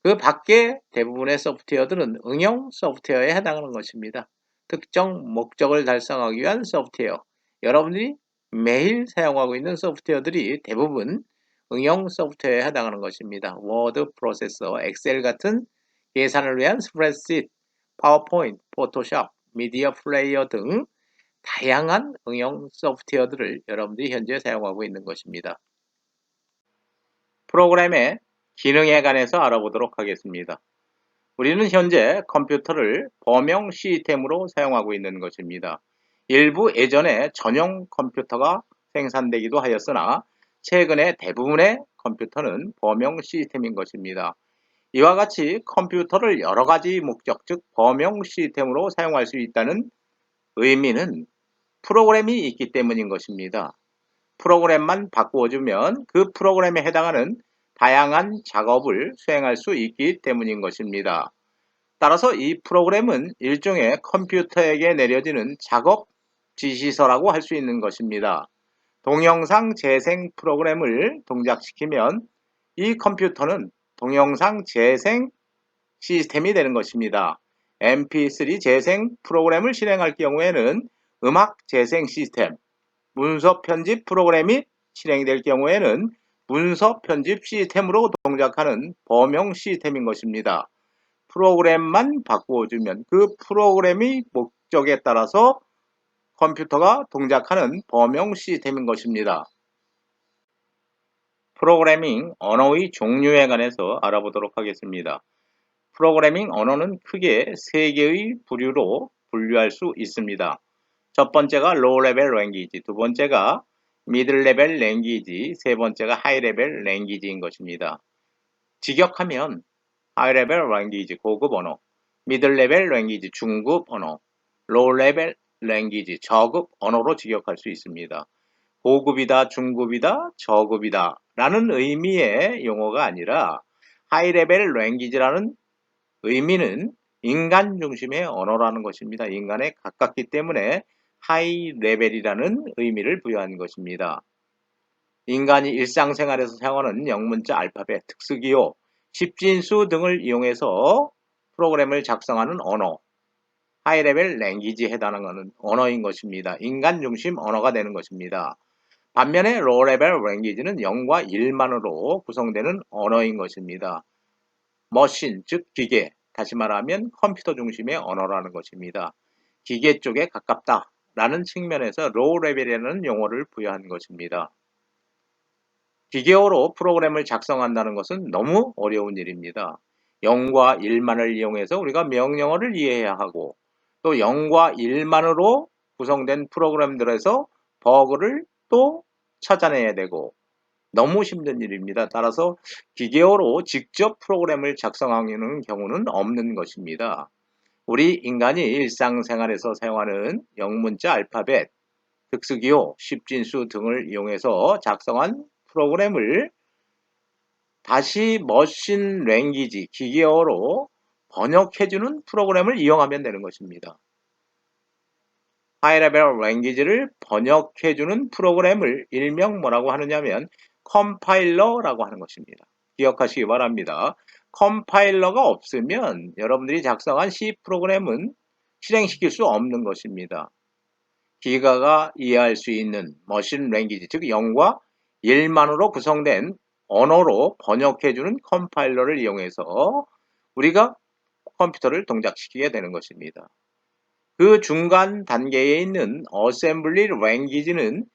그 밖에 대부분의 소프트웨어들은 응용 소프트웨어에 해당하는 것입니다. 특정 목적을 달성하기 위한 소프트웨어, 여러분들이 매일 사용하고 있는 소프트웨어들이 대부분 응용 소프트웨어에 해당하는 것입니다. 워드 프로세서, 엑셀 같은 계산을 위한 스프레드시트, 파워포인트, 포토샵, 미디어 플레이어 등 다양한 응용 소프트웨어들을 여러분들이 현재 사용하고 있는 것입니다. 프로그램의 기능에 관해서 알아보도록 하겠습니다. 우리는 현재 컴퓨터를 범용 시스템으로 사용하고 있는 것입니다. 일부 예전에 전용 컴퓨터가 생산되기도 하였으나 최근에 대부분의 컴퓨터는 범용 시스템인 것입니다. 이와 같이 컴퓨터를 여러 가지 목적, 즉 범용 시스템으로 사용할 수 있다는 의미는 프로그램이 있기 때문인 것입니다. 프로그램만 바꾸어주면 그 프로그램에 해당하는 다양한 작업을 수행할 수 있기 때문인 것입니다. 따라서 이 프로그램은 일종의 컴퓨터에게 내려지는 작업 지시서라고 할 수 있는 것입니다. 동영상 재생 프로그램을 동작시키면 이 컴퓨터는 동영상 재생 시스템이 되는 것입니다. mp3 재생 프로그램을 실행할 경우에는 음악 재생 시스템, 문서 편집 프로그램이 실행될 경우에는 문서 편집 시스템으로 동작하는 범용 시스템인 것입니다. 프로그램만 바꾸어주면 그 프로그램의 목적에 따라서 컴퓨터가 동작하는 범용 시스템인 것입니다. 프로그래밍 언어의 종류에 관해서 알아보도록 하겠습니다. 프로그래밍 언어는 크게 3개의 부류로 분류할 수 있습니다. 첫 번째가 low level language, 두 번째가 middle level language, 세 번째가 high level language인 것입니다. 직역하면 high level language, 고급 언어, middle level language, 중급 언어, low level language, 저급 언어로 직역할 수 있습니다. 고급이다, 중급이다, 저급이다 라는 의미의 용어가 아니라 high level language라는 의미는 인간 중심의 언어라는 것입니다. 인간에 가깝기 때문에 하이 레벨이라는 의미를 부여한 것입니다. 인간이 일상생활에서 사용하는 영문자 알파벳, 특수기호, 십진수 등을 이용해서 프로그램을 작성하는 언어, 하이레벨 랭귀지에 해당하는 언어인 것입니다. 인간 중심 언어가 되는 것입니다. 반면에 로레벨 랭귀지는 0과 1만으로 구성되는 언어인 것입니다. 머신, 즉 기계, 다시 말하면 컴퓨터 중심의 언어라는 것입니다. 기계 쪽에 가깝다라는 측면에서 로우 레벨이라는 용어를 부여한 것입니다. 기계어로 프로그램을 작성한다는 것은 너무 어려운 일입니다. 0과 1만을 이용해서 우리가 명령어를 이해해야 하고 또 0과 1만으로 구성된 프로그램들에서 버그를 또 찾아내야 되고 너무 힘든 일입니다. 따라서 기계어로 직접 프로그램을 작성하는 경우는 없는 것입니다. 우리 인간이 일상생활에서 사용하는 영문자 알파벳, 특수기호, 십진수 등을 이용해서 작성한 프로그램을 다시 머신 랭귀지, 기계어로 번역해주는 프로그램을 이용하면 되는 것입니다. 하이레벨 랭귀지를 번역해주는 프로그램을 일명 뭐라고 하느냐면 컴파일러라고 하는 것입니다. 기억하시기 바랍니다. 컴파일러가 없으면 여러분들이 작성한 C 프로그램은 실행시킬 수 없는 것입니다. 기가가 이해할 수 있는 머신 랭귀지, 즉 0과 1만으로 구성된 언어로 번역해주는 컴파일러를 이용해서 우리가 컴퓨터를 동작시키게 되는 것입니다. 그 중간 단계에 있는 어셈블리 랭귀지는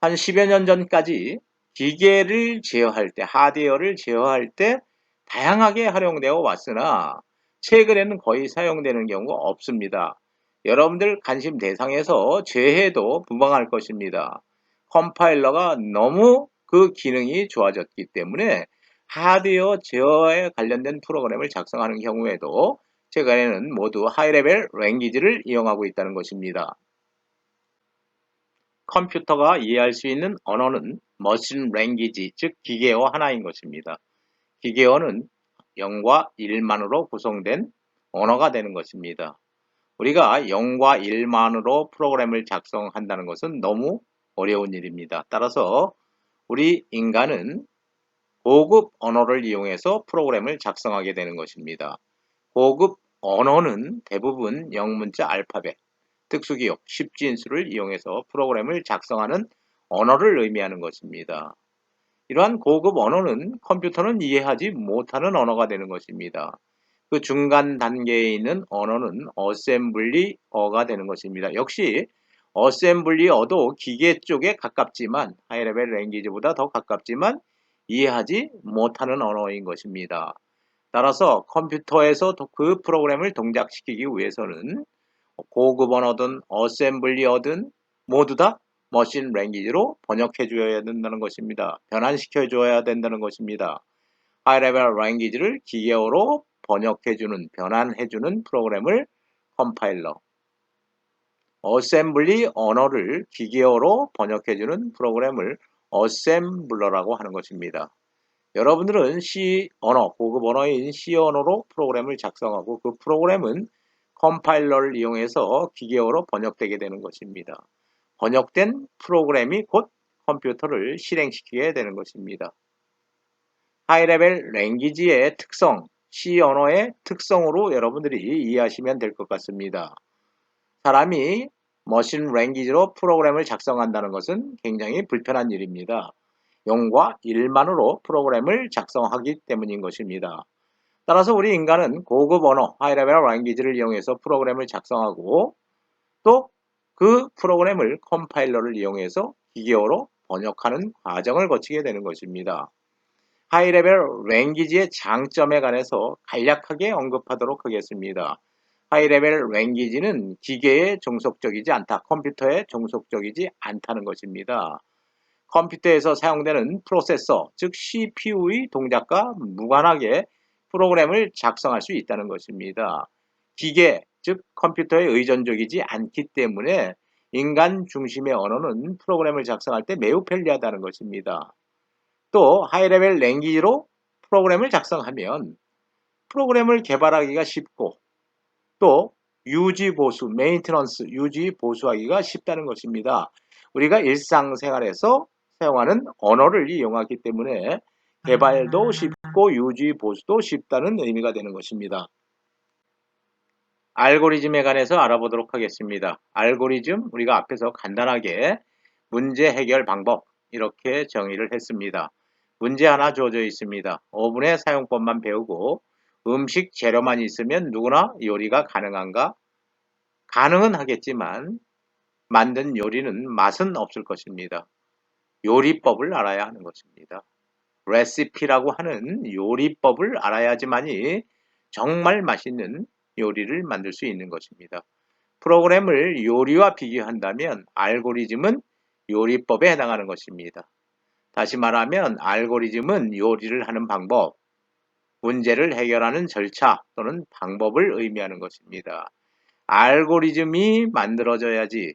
한 10여 년 전까지 기계를 제어할 때, 하드웨어를 제어할 때 다양하게 활용되어 왔으나 최근에는 거의 사용되는 경우가 없습니다. 여러분들 관심 대상에서 제해도 무방할 것입니다. 컴파일러가 너무 그 기능이 좋아졌기 때문에 하드웨어 제어에 관련된 프로그램을 작성하는 경우에도 최근에는 모두 하이레벨 랭귀지를 이용하고 있다는 것입니다. 컴퓨터가 이해할 수 있는 언어는 머신 랭귀지, 즉 기계어 하나인 것입니다. 기계어는 0과 1만으로 구성된 언어가 되는 것입니다. 우리가 0과 1만으로 프로그램을 작성한다는 것은 너무 어려운 일입니다. 따라서 우리 인간은 고급 언어를 이용해서 프로그램을 작성하게 되는 것입니다. 고급 언어는 대부분 영문자 알파벳, 특수기호, 십진수를 이용해서 프로그램을 작성하는 언어를 의미하는 것입니다. 이러한 고급 언어는 컴퓨터는 이해하지 못하는 언어가 되는 것입니다. 그 중간 단계에 있는 언어는 어셈블리어가 되는 것입니다. 역시 어셈블리어도 기계 쪽에 가깝지만 하이레벨 랭귀지보다 더 가깝지만 이해하지 못하는 언어인 것입니다. 따라서 컴퓨터에서 그 프로그램을 동작시키기 위해서는 고급 언어든 어셈블리어든 모두 다 머신 랭귀지로 번역해 줘야 된다는 것입니다. 변환시켜 줘야 된다는 것입니다. 하이레벨 랭귀지를 기계어로 번역해 주는, 변환해 주는 프로그램을 컴파일러, 어셈블리 언어를 기계어로 번역해 주는 프로그램을 어셈블러라고 하는 것입니다. 여러분들은 C 언어, 고급 언어인 C 언어로 프로그램을 작성하고 그 프로그램은 컴파일러를 이용해서 기계어로 번역되게 되는 것입니다. 번역된 프로그램이 곧 컴퓨터를 실행시키게 되는 것입니다. 하이레벨 랭귀지의 특성, C 언어의 특성으로 여러분들이 이해하시면 될 것 같습니다. 사람이 머신 랭귀지로 프로그램을 작성한다는 것은 굉장히 불편한 일입니다. 0과 1만으로 프로그램을 작성하기 때문인 것입니다. 따라서 우리 인간은 고급 언어, 하이레벨 랭귀지를 이용해서 프로그램을 작성하고 또 그 프로그램을 컴파일러를 이용해서 기계어로 번역하는 과정을 거치게 되는 것입니다. 하이레벨 랭귀지의 장점에 관해서 간략하게 언급하도록 하겠습니다. 하이레벨 랭귀지는 기계에 종속적이지 않다, 컴퓨터에 종속적이지 않다는 것입니다. 컴퓨터에서 사용되는 프로세서, 즉 CPU의 동작과 무관하게 프로그램을 작성할 수 있다는 것입니다. 기계, 즉 컴퓨터에 의존적이지 않기 때문에 인간 중심의 언어는 프로그램을 작성할 때 매우 편리하다는 것입니다. 또 하이레벨 랭귀지로 프로그램을 작성하면 프로그램을 개발하기가 쉽고 또 유지 보수, 메인테넌스, 유지 보수하기가 쉽다는 것입니다. 우리가 일상생활에서 사용하는 언어를 이용하기 때문에 개발도 쉽고 유지 보수도 쉽다는 의미가 되는 것입니다. 알고리즘에 관해서 알아보도록 하겠습니다. 알고리즘, 우리가 앞에서 간단하게 문제 해결 방법 이렇게 정의를 했습니다. 문제 하나 주어져 있습니다. 5분의 사용법만 배우고 음식 재료만 있으면 누구나 요리가 가능한가? 가능은 하겠지만 만든 요리는 맛은 없을 것입니다. 요리법을 알아야 하는 것입니다. 레시피라고 하는 요리법을 알아야지만이 정말 맛있는 요리를 만들 수 있는 것입니다. 프로그램을 요리와 비교한다면 알고리즘은 요리법에 해당하는 것입니다. 다시 말하면 알고리즘은 요리를 하는 방법, 문제를 해결하는 절차 또는 방법을 의미하는 것입니다. 알고리즘이 만들어져야지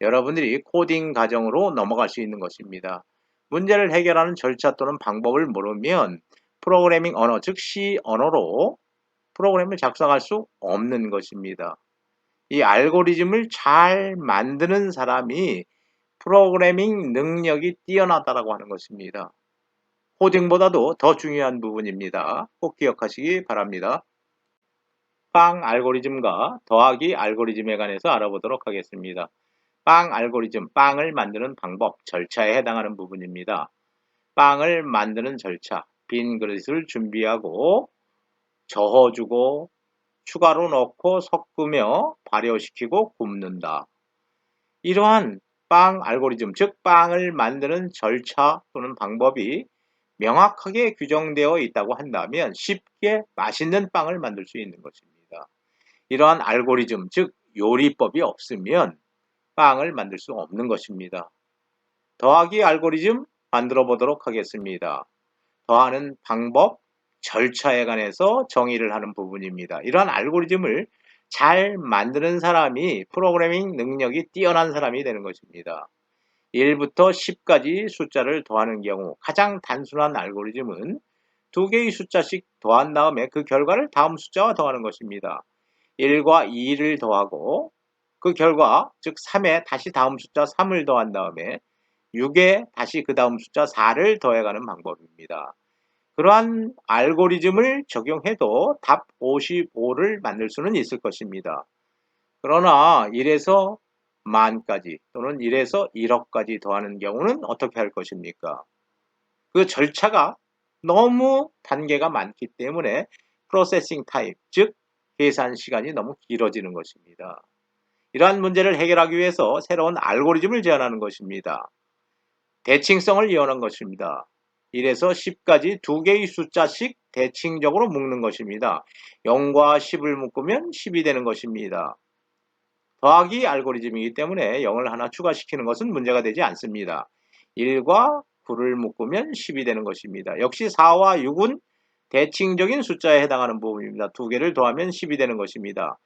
여러분들이 코딩 과정으로 넘어갈 수 있는 것입니다. 문제를 해결하는 절차 또는 방법을 모르면 프로그래밍 언어, 즉 C 언어로 프로그램을 작성할 수 없는 것입니다. 이 알고리즘을 잘 만드는 사람이 프로그래밍 능력이 뛰어나다라고 하는 것입니다. 코딩보다도 더 중요한 부분입니다. 꼭 기억하시기 바랍니다. 빵 알고리즘과 더하기 알고리즘에 관해서 알아보도록 하겠습니다. 빵 알고리즘, 빵을 만드는 방법, 절차에 해당하는 부분입니다. 빵을 만드는 절차, 빈 그릇을 준비하고 저어주고 추가로 넣고 섞으며 발효시키고 굽는다. 이러한 빵 알고리즘, 즉 빵을 만드는 절차 또는 방법이 명확하게 규정되어 있다고 한다면 쉽게 맛있는 빵을 만들 수 있는 것입니다. 이러한 알고리즘, 즉 요리법이 없으면 빵을 만들 수 없는 것입니다. 더하기 알고리즘 만들어 보도록 하겠습니다. 더하는 방법, 절차에 관해서 정의를 하는 부분입니다. 이러한 알고리즘을 잘 만드는 사람이 프로그래밍 능력이 뛰어난 사람이 되는 것입니다. 1부터 10까지 숫자를 더하는 경우 가장 단순한 알고리즘은 두 개의 숫자씩 더한 다음에 그 결과를 다음 숫자와 더하는 것입니다. 1과 2를 더하고 그 결과 즉 3에 다시 다음 숫자 3을 더한 다음에 6에 다시 그 다음 숫자 4를 더해가는 방법입니다. 그러한 알고리즘을 적용해도 답 55를 만들 수는 있을 것입니다. 그러나 1에서 만까지 또는 1에서 1억까지 더하는 경우는 어떻게 할 것입니까? 그 절차가 너무 단계가 많기 때문에 프로세싱 타임, 즉 계산 시간이 너무 길어지는 것입니다. 이러한 문제를 해결하기 위해서 새로운 알고리즘을 제안하는 것입니다. 대칭성을 이용하는 것입니다. 1에서 10까지 두 개의 숫자씩 대칭적으로 묶는 것입니다. 0과 10을 묶으면 10이 되는 것입니다. 더하기 알고리즘이기 때문에 0을 하나 추가시키는 것은 문제가 되지 않습니다. 1과 9를 묶으면 10이 되는 것입니다. 역시 4와 6은 대칭적인 숫자에 해당하는 부분입니다. 두 개를 더하면 10이 되는 것입니다.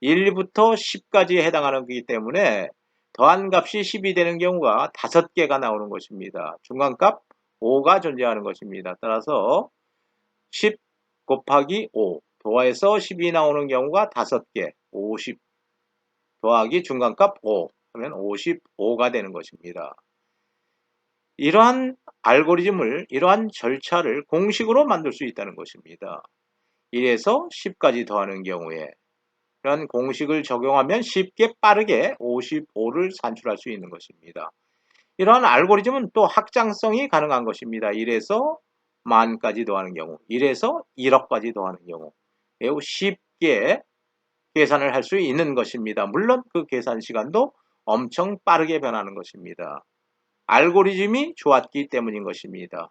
1부터 10까지에 해당하는 것이기 때문에 더한 값이 10이 되는 경우가 5개가 나오는 것입니다. 중간값 5가 존재하는 것입니다. 따라서 10 곱하기 5 더해서 10이 나오는 경우가 5개, 50 더하기 중간값 5 하면 55가 되는 것입니다. 이러한 알고리즘을, 이러한 절차를 공식으로 만들 수 있다는 것입니다. 1에서 10까지 더하는 경우에 이런 공식을 적용하면 쉽게 빠르게 55를 산출할 수 있는 것입니다. 이러한 알고리즘은 또 확장성이 가능한 것입니다. 1에서 만까지 더하는 경우, 1에서 1억까지 더하는 경우 매우 쉽게 계산을 할 수 있는 것입니다. 물론 그 계산 시간도 엄청 빠르게 변하는 것입니다. 알고리즘이 좋았기 때문인 것입니다.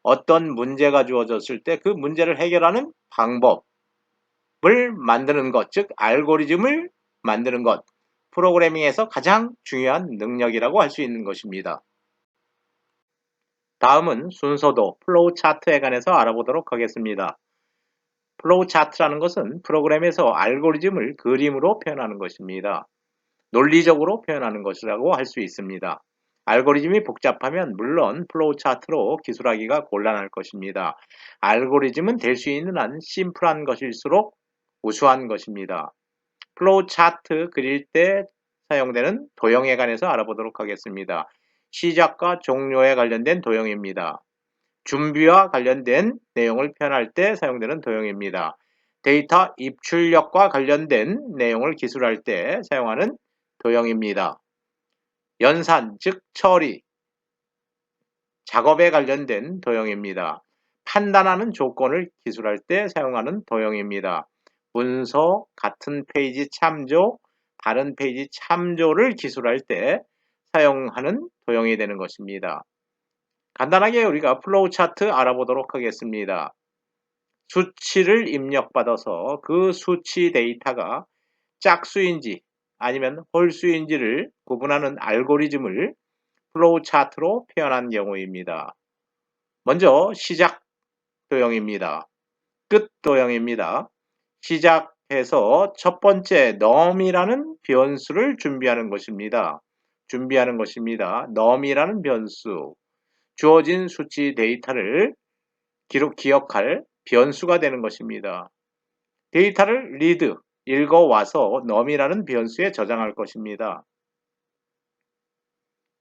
어떤 문제가 주어졌을 때 그 문제를 해결하는 방법을 만드는 것, 즉 알고리즘을 만드는 것, 프로그래밍에서 가장 중요한 능력이라고 할 수 있는 것입니다. 다음은 순서도 플로우 차트에 관해서 알아보도록 하겠습니다. 플로우 차트라는 것은 프로그램에서 알고리즘을 그림으로 표현하는 것입니다. 논리적으로 표현하는 것이라고 할 수 있습니다. 알고리즘이 복잡하면 물론 플로우 차트로 기술하기가 곤란할 것입니다. 알고리즘은 될 수 있는 한 심플한 것일수록 우수한 것입니다. 플로우 차트 그릴 때 사용되는 도형에 관해서 알아보도록 하겠습니다. 시작과 종료에 관련된 도형입니다. 준비와 관련된 내용을 표현할 때 사용되는 도형입니다. 데이터 입출력과 관련된 내용을 기술할 때 사용하는 도형입니다. 연산, 즉 처리, 작업에 관련된 도형입니다. 판단하는 조건을 기술할 때 사용하는 도형입니다. 문서, 같은 페이지 참조, 다른 페이지 참조를 기술할 때 사용하는 도형이 되는 것입니다. 간단하게 우리가 플로우 차트 알아보도록 하겠습니다. 수치를 입력받아서 그 수치 데이터가 짝수인지 아니면 홀수인지를 구분하는 알고리즘을 플로우 차트로 표현한 경우입니다. 먼저 시작 도형입니다. 끝 도형입니다. 시작해서 첫 번째 num이라는 변수를 준비하는 것입니다. num이라는 변수, 주어진 수치 데이터를 기억할 변수가 되는 것입니다. 데이터를 read, 읽어와서 num이라는 변수에 저장할 것입니다.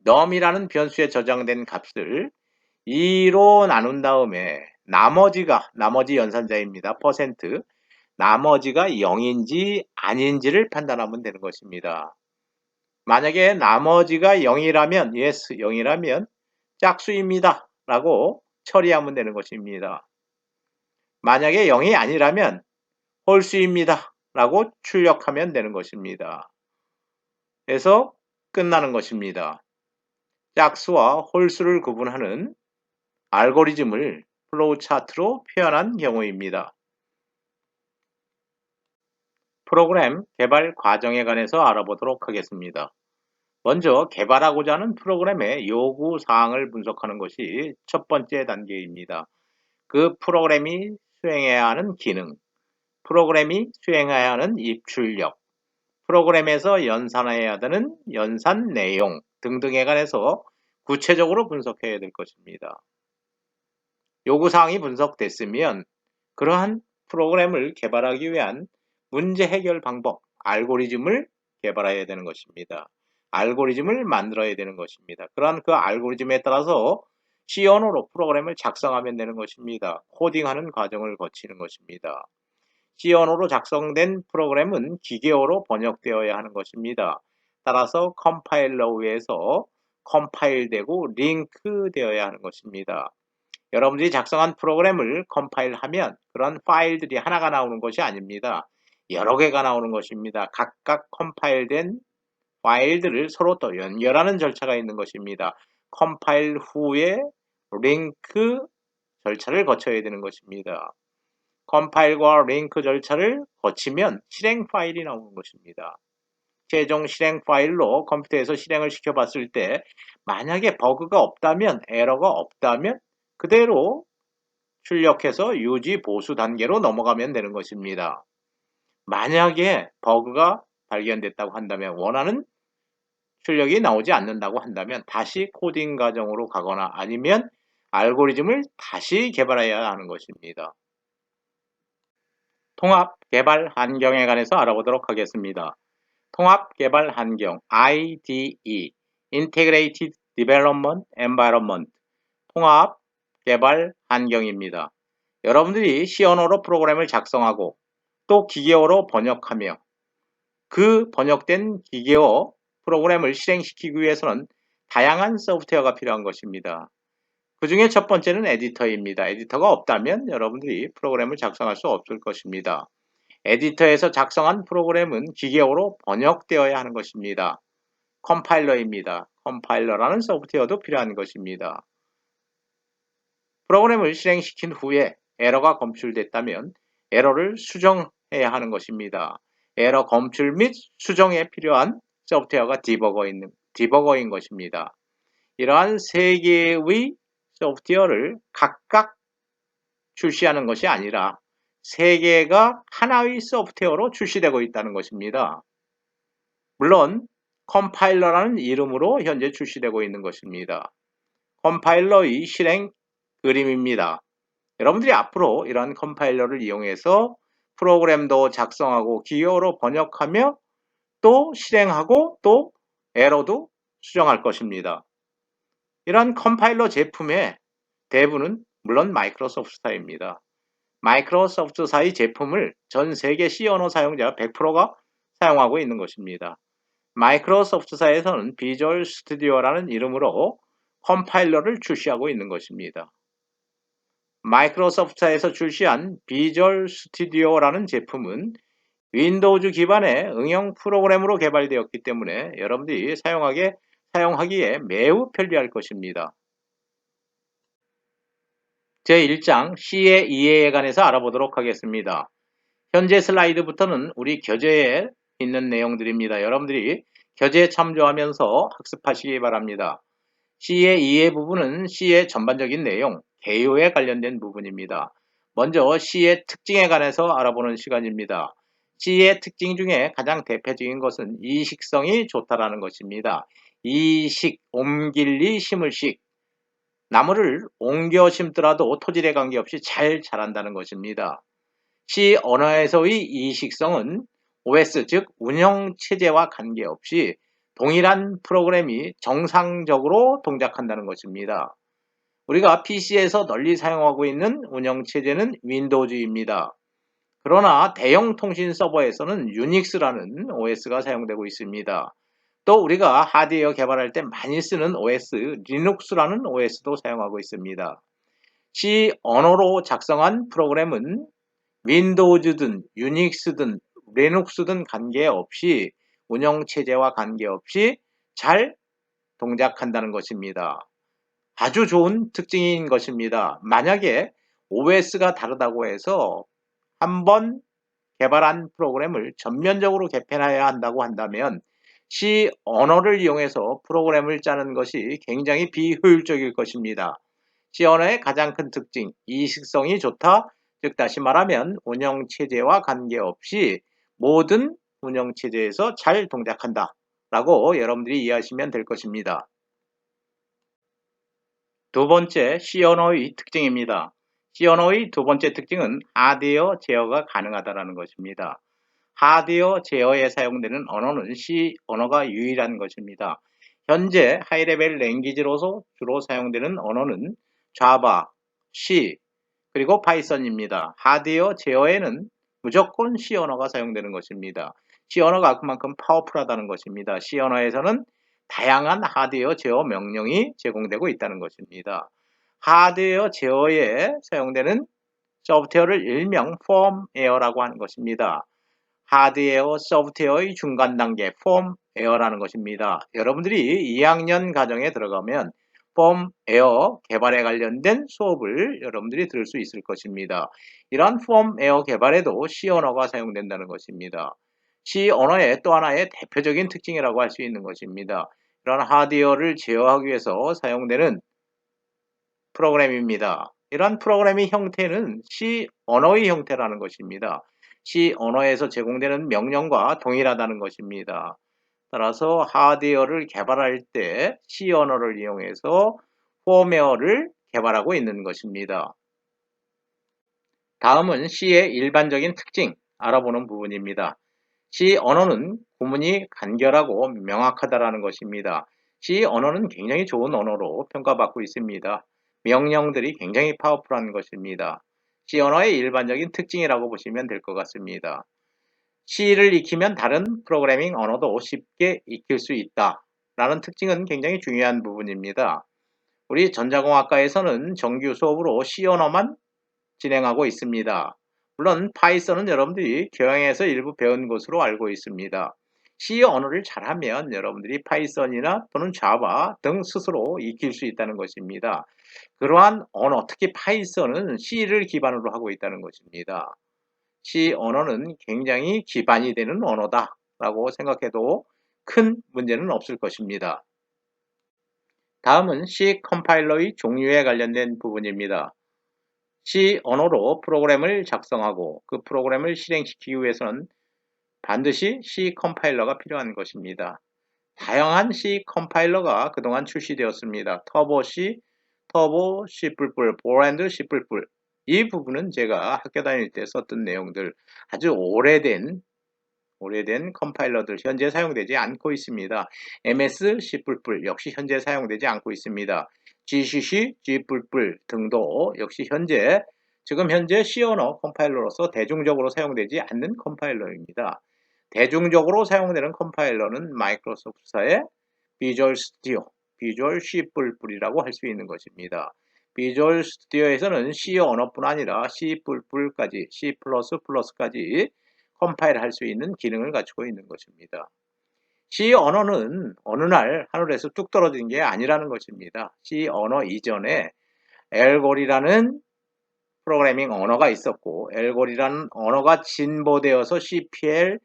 num이라는 변수에 저장된 값을 2로 나눈 다음에 나머지 연산자입니다. 퍼센트, 나머지가 0인지 아닌지를 판단하면 되는 것입니다. 만약에 나머지가 0이라면 yes, 0이라면 짝수입니다 라고 처리하면 되는 것입니다. 만약에 0이 아니라면 홀수입니다 라고 출력하면 되는 것입니다. 그래서 끝나는 것입니다. 짝수와 홀수를 구분하는 알고리즘을 플로우 차트로 표현한 경우입니다. 프로그램 개발 과정에 관해서 알아보도록 하겠습니다. 먼저 개발하고자 하는 프로그램의 요구 사항을 분석하는 것이 첫 번째 단계입니다. 그 프로그램이 수행해야 하는 기능, 프로그램이 수행해야 하는 입출력, 프로그램에서 연산해야 되는 연산 내용 등등에 관해서 구체적으로 분석해야 될 것입니다. 요구사항이 분석됐으면 그러한 프로그램을 개발하기 위한 문제 해결 방법, 알고리즘을 개발해야 되는 것입니다. 알고리즘을 만들어야 되는 것입니다. 그러한 그 알고리즘에 따라서 C 언어로 프로그램을 작성하면 되는 것입니다. 코딩하는 과정을 거치는 것입니다. C 언어로 작성된 프로그램은 기계어로 번역되어야 하는 것입니다. 따라서 컴파일러 위에서 컴파일되고 링크되어야 하는 것입니다. 여러분들이 작성한 프로그램을 컴파일하면 그런 파일들이 하나가 나오는 것이 아닙니다. 여러 개가 나오는 것입니다. 각각 컴파일된 파일들을 서로 또 연결하는 절차가 있는 것입니다. 컴파일 후에 링크 절차를 거쳐야 되는 것입니다. 컴파일과 링크 절차를 거치면 실행 파일이 나오는 것입니다. 최종 실행 파일로 컴퓨터에서 실행을 시켜봤을 때 만약에 버그가 없다면, 에러가 없다면 그대로 출력해서 유지 보수 단계로 넘어가면 되는 것입니다. 만약에 버그가 발견됐다고 한다면, 원하는 출력이 나오지 않는다고 한다면 다시 코딩 과정으로 가거나 아니면 알고리즘을 다시 개발해야 하는 것입니다. 통합 개발 환경에 관해서 알아보도록 하겠습니다. 통합 개발 환경 IDE Integrated Development Environment 통합 개발 환경입니다. 여러분들이 C 언어로 프로그램을 작성하고 또 기계어로 번역하며 그 번역된 기계어 프로그램을 실행시키기 위해서는 다양한 소프트웨어가 필요한 것입니다. 그 중에 첫 번째는 에디터입니다. 에디터가 없다면 여러분들이 프로그램을 작성할 수 없을 것입니다. 에디터에서 작성한 프로그램은 기계어로 번역되어야 하는 것입니다. 컴파일러입니다. 컴파일러라는 소프트웨어도 필요한 것입니다. 프로그램을 실행시킨 후에 에러가 검출됐다면 에러를 수정해야 하는 것입니다. 에러 검출 및 수정에 필요한 소프트웨어가 디버거인 것입니다. 이러한 세 개의 소프트웨어를 각각 출시하는 것이 아니라 세 개가 하나의 소프트웨어로 출시되고 있다는 것입니다. 물론 컴파일러라는 이름으로 현재 출시되고 있는 것입니다. 컴파일러의 실행 그림입니다. 여러분들이 앞으로 이러한 컴파일러를 이용해서 프로그램도 작성하고 기계어로 번역하며 또 실행하고 또 에러도 수정할 것입니다. 이러한 컴파일러 제품의 대부분은 물론 마이크로소프트사입니다. 마이크로소프트사의 제품을 전 세계 C 언어 사용자 100%가 사용하고 있는 것입니다. 마이크로소프트사에서는 비주얼 스튜디오라는 이름으로 컴파일러를 출시하고 있는 것입니다. 마이크로소프트에서 출시한 비주얼 스튜디오라는 제품은 윈도우즈 기반의 응용 프로그램으로 개발되었기 때문에 여러분들이 사용하기에 매우 편리할 것입니다. 제1장 C의 이해에 관해서 알아보도록 하겠습니다. 현재 슬라이드부터는 우리 교재에 있는 내용들입니다. 여러분들이 교재에 참조하면서 학습하시기 바랍니다. C의 이해 부분은 C의 전반적인 내용, 개요에 관련된 부분입니다. 먼저 C의 특징에 관해서 알아보는 시간입니다. C의 특징 중에 가장 대표적인 것은 이식성이 좋다라는 것입니다. 이식, 옮길리, 심을식. 나무를 옮겨 심더라도 토질에 관계없이 잘 자란다는 것입니다. C 언어에서의 이식성은 OS 즉 운영체제와 관계없이 동일한 프로그램이 정상적으로 동작한다는 것입니다. 우리가 PC에서 널리 사용하고 있는 운영체제는 윈도우즈입니다. 그러나 대형 통신 서버에서는 유닉스라는 OS가 사용되고 있습니다. 또 우리가 하드웨어 개발할 때 많이 쓰는 OS, 리눅스라는 OS도 사용하고 있습니다. C 언어로 작성한 프로그램은 윈도우즈든 유닉스든 리눅스든 관계없이 운영체제와 관계없이 잘 동작한다는 것입니다. 아주 좋은 특징인 것입니다. 만약에 OS가 다르다고 해서 한번 개발한 프로그램을 전면적으로 개편해야 한다고 한다면 C 언어를 이용해서 프로그램을 짜는 것이 굉장히 비효율적일 것입니다. C 언어의 가장 큰 특징, 이식성이 좋다. 즉 다시 말하면 운영체제와 관계없이 모든 운영체제에서 잘 동작한다 라고 여러분들이 이해하시면 될 것입니다. 두 번째, C 언어의 특징입니다. C 언어의 두 번째 특징은 하드웨어 제어가 가능하다는 것입니다. 하드웨어 제어에 사용되는 언어는 C 언어가 유일한 것입니다. 현재 하이레벨 랭귀지로서 주로 사용되는 언어는 자바, C, 그리고 파이썬입니다. 하드웨어 제어에는 무조건 C 언어가 사용되는 것입니다. C 언어가 그만큼 파워풀하다는 것입니다. C 언어에서는 다양한 하드웨어 제어 명령이 제공되고 있다는 것입니다. 하드웨어 제어에 사용되는 소프트웨어를 일명 펌웨어라고 하는 것입니다. 하드웨어, 소프트웨어의 중간 단계 펌웨어라는 것입니다. 여러분들이 2학년 과정에 들어가면 펌웨어 개발에 관련된 수업을 여러분들이 들을 수 있을 것입니다. 이러한 펌웨어 개발에도 C 언어가 사용된다는 것입니다. C 언어의 또 하나의 대표적인 특징이라고 할 수 있는 것입니다. 이런 하드웨어를 제어하기 위해서 사용되는 프로그램입니다. 이러한 프로그램의 형태는 C 언어의 형태라는 것입니다. C 언어에서 제공되는 명령과 동일하다는 것입니다. 따라서 하드웨어를 개발할 때 C 언어를 이용해서 펌웨어를 개발하고 있는 것입니다. 다음은 C의 일반적인 특징 알아보는 부분입니다. C 언어는 구문이 간결하고 명확하다는 것입니다. C 언어는 굉장히 좋은 언어로 평가받고 있습니다. 명령들이 굉장히 파워풀한 것입니다. C 언어의 일반적인 특징이라고 보시면 될 것 같습니다. C를 익히면 다른 프로그래밍 언어도 쉽게 익힐 수 있다 라는 특징은 굉장히 중요한 부분입니다. 우리 전자공학과에서는 정규 수업으로 C 언어만 진행하고 있습니다. 물론 파이썬은 여러분들이 교양에서 일부 배운 것으로 알고 있습니다. C 언어를 잘하면 여러분들이 파이썬이나 또는 자바 등 스스로 익힐 수 있다는 것입니다. 그러한 언어, 특히 파이썬은 C를 기반으로 하고 있다는 것입니다. C 언어는 굉장히 기반이 되는 언어다 라고 생각해도 큰 문제는 없을 것입니다. 다음은 C 컴파일러의 종류에 관련된 부분입니다. C 언어로 프로그램을 작성하고 그 프로그램을 실행시키기 위해서는 반드시 C 컴파일러가 필요한 것입니다. 다양한 C 컴파일러가 그동안 출시되었습니다. 터보 C, 터보 C++, 보랜드 C++. 이 부분은 제가 학교 다닐 때 썼던 내용들, 아주 오래된 컴파일러들 현재 사용되지 않고 있습니다. MS C++ 역시 현재 사용되지 않고 있습니다. GCC, G++ 등도 역시 지금 현재 C 언어 컴파일러로서 대중적으로 사용되지 않는 컴파일러입니다. 대중적으로 사용되는 컴파일러는 마이크로소프트사의 비주얼 스튜디오, 비주얼 C++이라고 할 수 있는 것입니다. 비주얼 스튜디오에서는 C 언어뿐 아니라 C++까지, C++까지 컴파일 할 수 있는 기능을 갖추고 있는 것입니다. C 언어는 어느 날 하늘에서 뚝 떨어진 게 아니라는 것입니다. C 언어 이전에 엘골이라는 프로그래밍 언어가 있었고, 엘골이라는 언어가 진보되어서 CPL,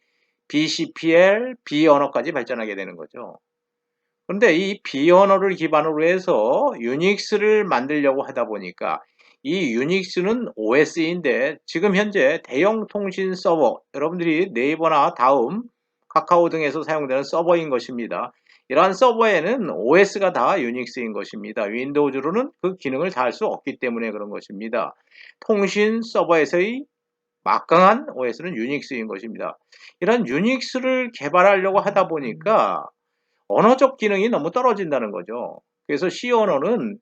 BCPL, B 언어까지 발전하게 되는 거죠. 그런데 이 B 언어를 기반으로 해서 유닉스를 만들려고 하다 보니까 이 유닉스는 OS인데 지금 현재 대형 통신 서버, 여러분들이 네이버나 다음, 카카오 등에서 사용되는 서버인 것입니다. 이러한 서버에는 OS가 다 유닉스인 것입니다. 윈도우즈로는 그 기능을 다 할 수 없기 때문에 그런 것입니다. 통신 서버에서의 막강한 OS는 유닉스인 것입니다. 이런 유닉스를 개발하려고 하다 보니까 언어적 기능이 너무 떨어진다는 거죠. 그래서 C 언어는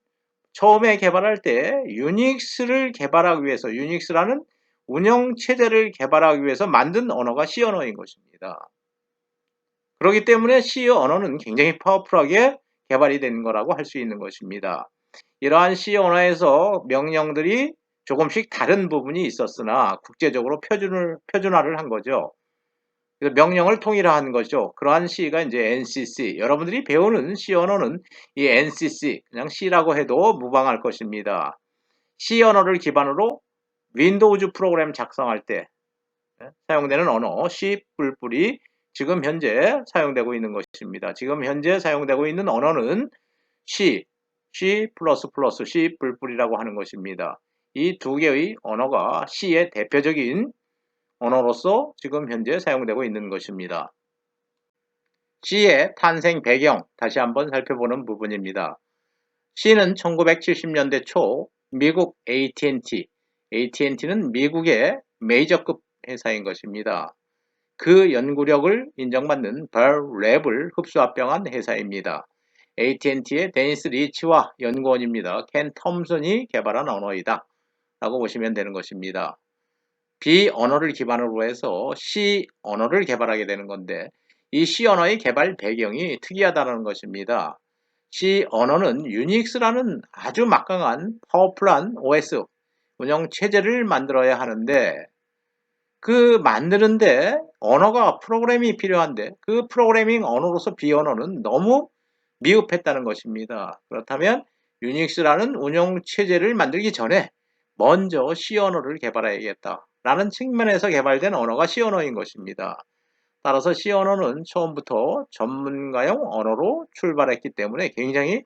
처음에 개발할 때 유닉스를 개발하기 위해서, 유닉스라는 운영체제를 개발하기 위해서 만든 언어가 C 언어인 것입니다. 그렇기 때문에 C 언어는 굉장히 파워풀하게 개발이 된 거라고 할 수 있는 것입니다. 이러한 C 언어에서 명령들이 조금씩 다른 부분이 있었으나 국제적으로 표준화를 한 거죠. 그래서 명령을 통일화한 거죠. 그러한 C가 이제 NCC. 여러분들이 배우는 C 언어는 이 NCC, 그냥 C라고 해도 무방할 것입니다. C 언어를 기반으로 윈도우즈 프로그램 작성할 때 사용되는 언어 C++이 지금 현재 사용되고 있는 것입니다. 지금 현재 사용되고 있는 언어는 C, C++, C++이라고 하는 것입니다. 이 두 개의 언어가 C의 대표적인 언어로서 지금 현재 사용되고 있는 것입니다. C의 탄생 배경 다시 한번 살펴보는 부분입니다. C는 1970년대 초 미국 AT&T는 미국의 메이저급 회사인 것입니다. 그 연구력을 인정받는 벨 랩을 흡수합병한 회사입니다. AT&T의 데니스 리치와 연구원입니다. 켄 톰슨이 개발한 언어이다 라고 보시면 되는 것입니다. B 언어를 기반으로 해서 C 언어를 개발하게 되는 건데 이 C 언어의 개발 배경이 특이하다는 것입니다. C 언어는 유닉스라는 아주 막강한 파워풀한 OS 운영 체제를 만들어야 하는데 그 만드는데 언어가 프로그램이 필요한데 그 프로그래밍 언어로서 B 언어는 너무 미흡했다는 것입니다. 그렇다면 유닉스라는 운영 체제를 만들기 전에 먼저 C 언어를 개발해야겠다 라는 측면에서 개발된 언어가 C 언어인 것입니다. 따라서 C 언어는 처음부터 전문가용 언어로 출발했기 때문에 굉장히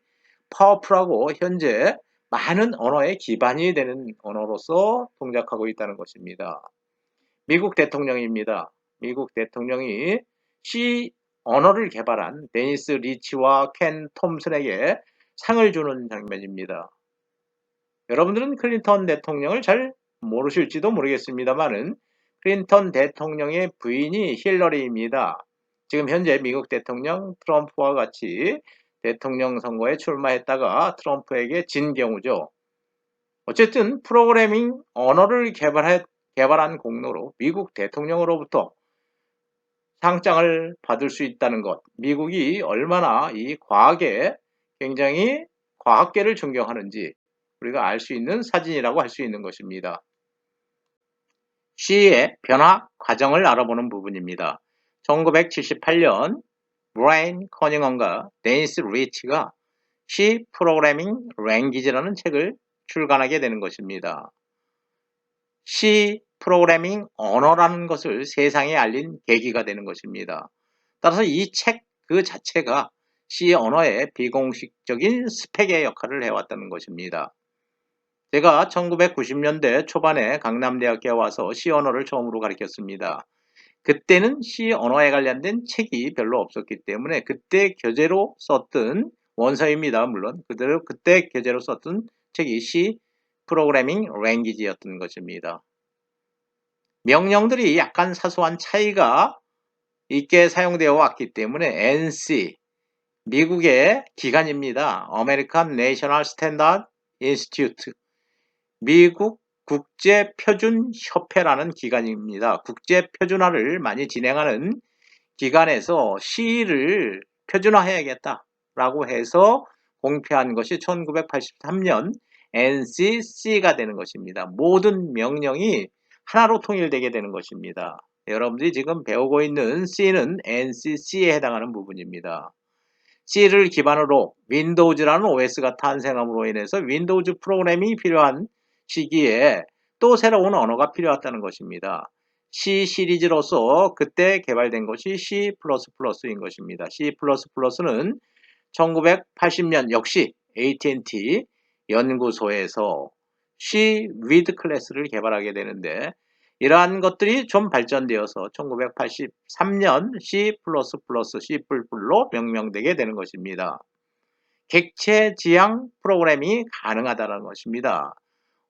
파워풀하고 현재 많은 언어의 기반이 되는 언어로서 동작하고 있다는 것입니다. 미국 대통령입니다. 미국 대통령이 C 언어를 개발한 데니스 리치와 켄 톰슨에게 상을 주는 장면입니다. 여러분들은 클린턴 대통령을 잘 모르실지도 모르겠습니다만은 클린턴 대통령의 부인이 힐러리입니다. 지금 현재 미국 대통령 트럼프와 같이 대통령 선거에 출마했다가 트럼프에게 진 경우죠. 어쨌든 프로그래밍 언어를 개발한 공로로 미국 대통령으로부터 상장을 받을 수 있다는 것, 미국이 얼마나 이 과학에 굉장히 과학계를 존경하는지 우리가 알 수 있는 사진이라고 할 수 있는 것입니다. C의 변화 과정을 알아보는 부분입니다. 1978년 브라이언 커닝엄과 데니스 리치가 C 프로그래밍 랭귀지라는 책을 출간하게 되는 것입니다. C 프로그래밍 언어라는 것을 세상에 알린 계기가 되는 것입니다. 따라서 이 책 그 자체가 C 언어의 비공식적인 스펙의 역할을 해왔다는 것입니다. 제가 1990년대 초반에 강남대학교에 와서 C 언어를 처음으로 가르쳤습니다. 그때는 C 언어에 관련된 책이 별로 없었기 때문에 그때 교재로 썼던 원서입니다. 물론 그때 교재로 썼던 책이 C 프로그래밍 랭귀지였던 것입니다. 명령들이 약간 사소한 차이가 있게 사용되어 왔기 때문에 NC, 미국의 기관입니다. American National Standard Institute, 미국 국제표준협회라는 기관입니다. 국제표준화를 많이 진행하는 기관에서 C를 표준화해야겠다라고 해서 공표한 것이 1983년 NCC가 되는 것입니다. 모든 명령이 하나로 통일되게 되는 것입니다. 여러분들이 지금 배우고 있는 C는 NCC에 해당하는 부분입니다. C를 기반으로 윈도우즈라는 OS가 탄생함으로 인해서 윈도우즈 프로그램이 필요한 시기에 또 새로운 언어가 필요했다는 것입니다. C 시리즈로서 그때 개발된 것이 C++인 것입니다. C++는 1980년 역시 AT&T 연구소에서 C with 클래스를 개발하게 되는데 이러한 것들이 좀 발전되어서 1983년 C++로 명명되게 되는 것입니다. 객체 지향 프로그램이 가능하다는 것입니다.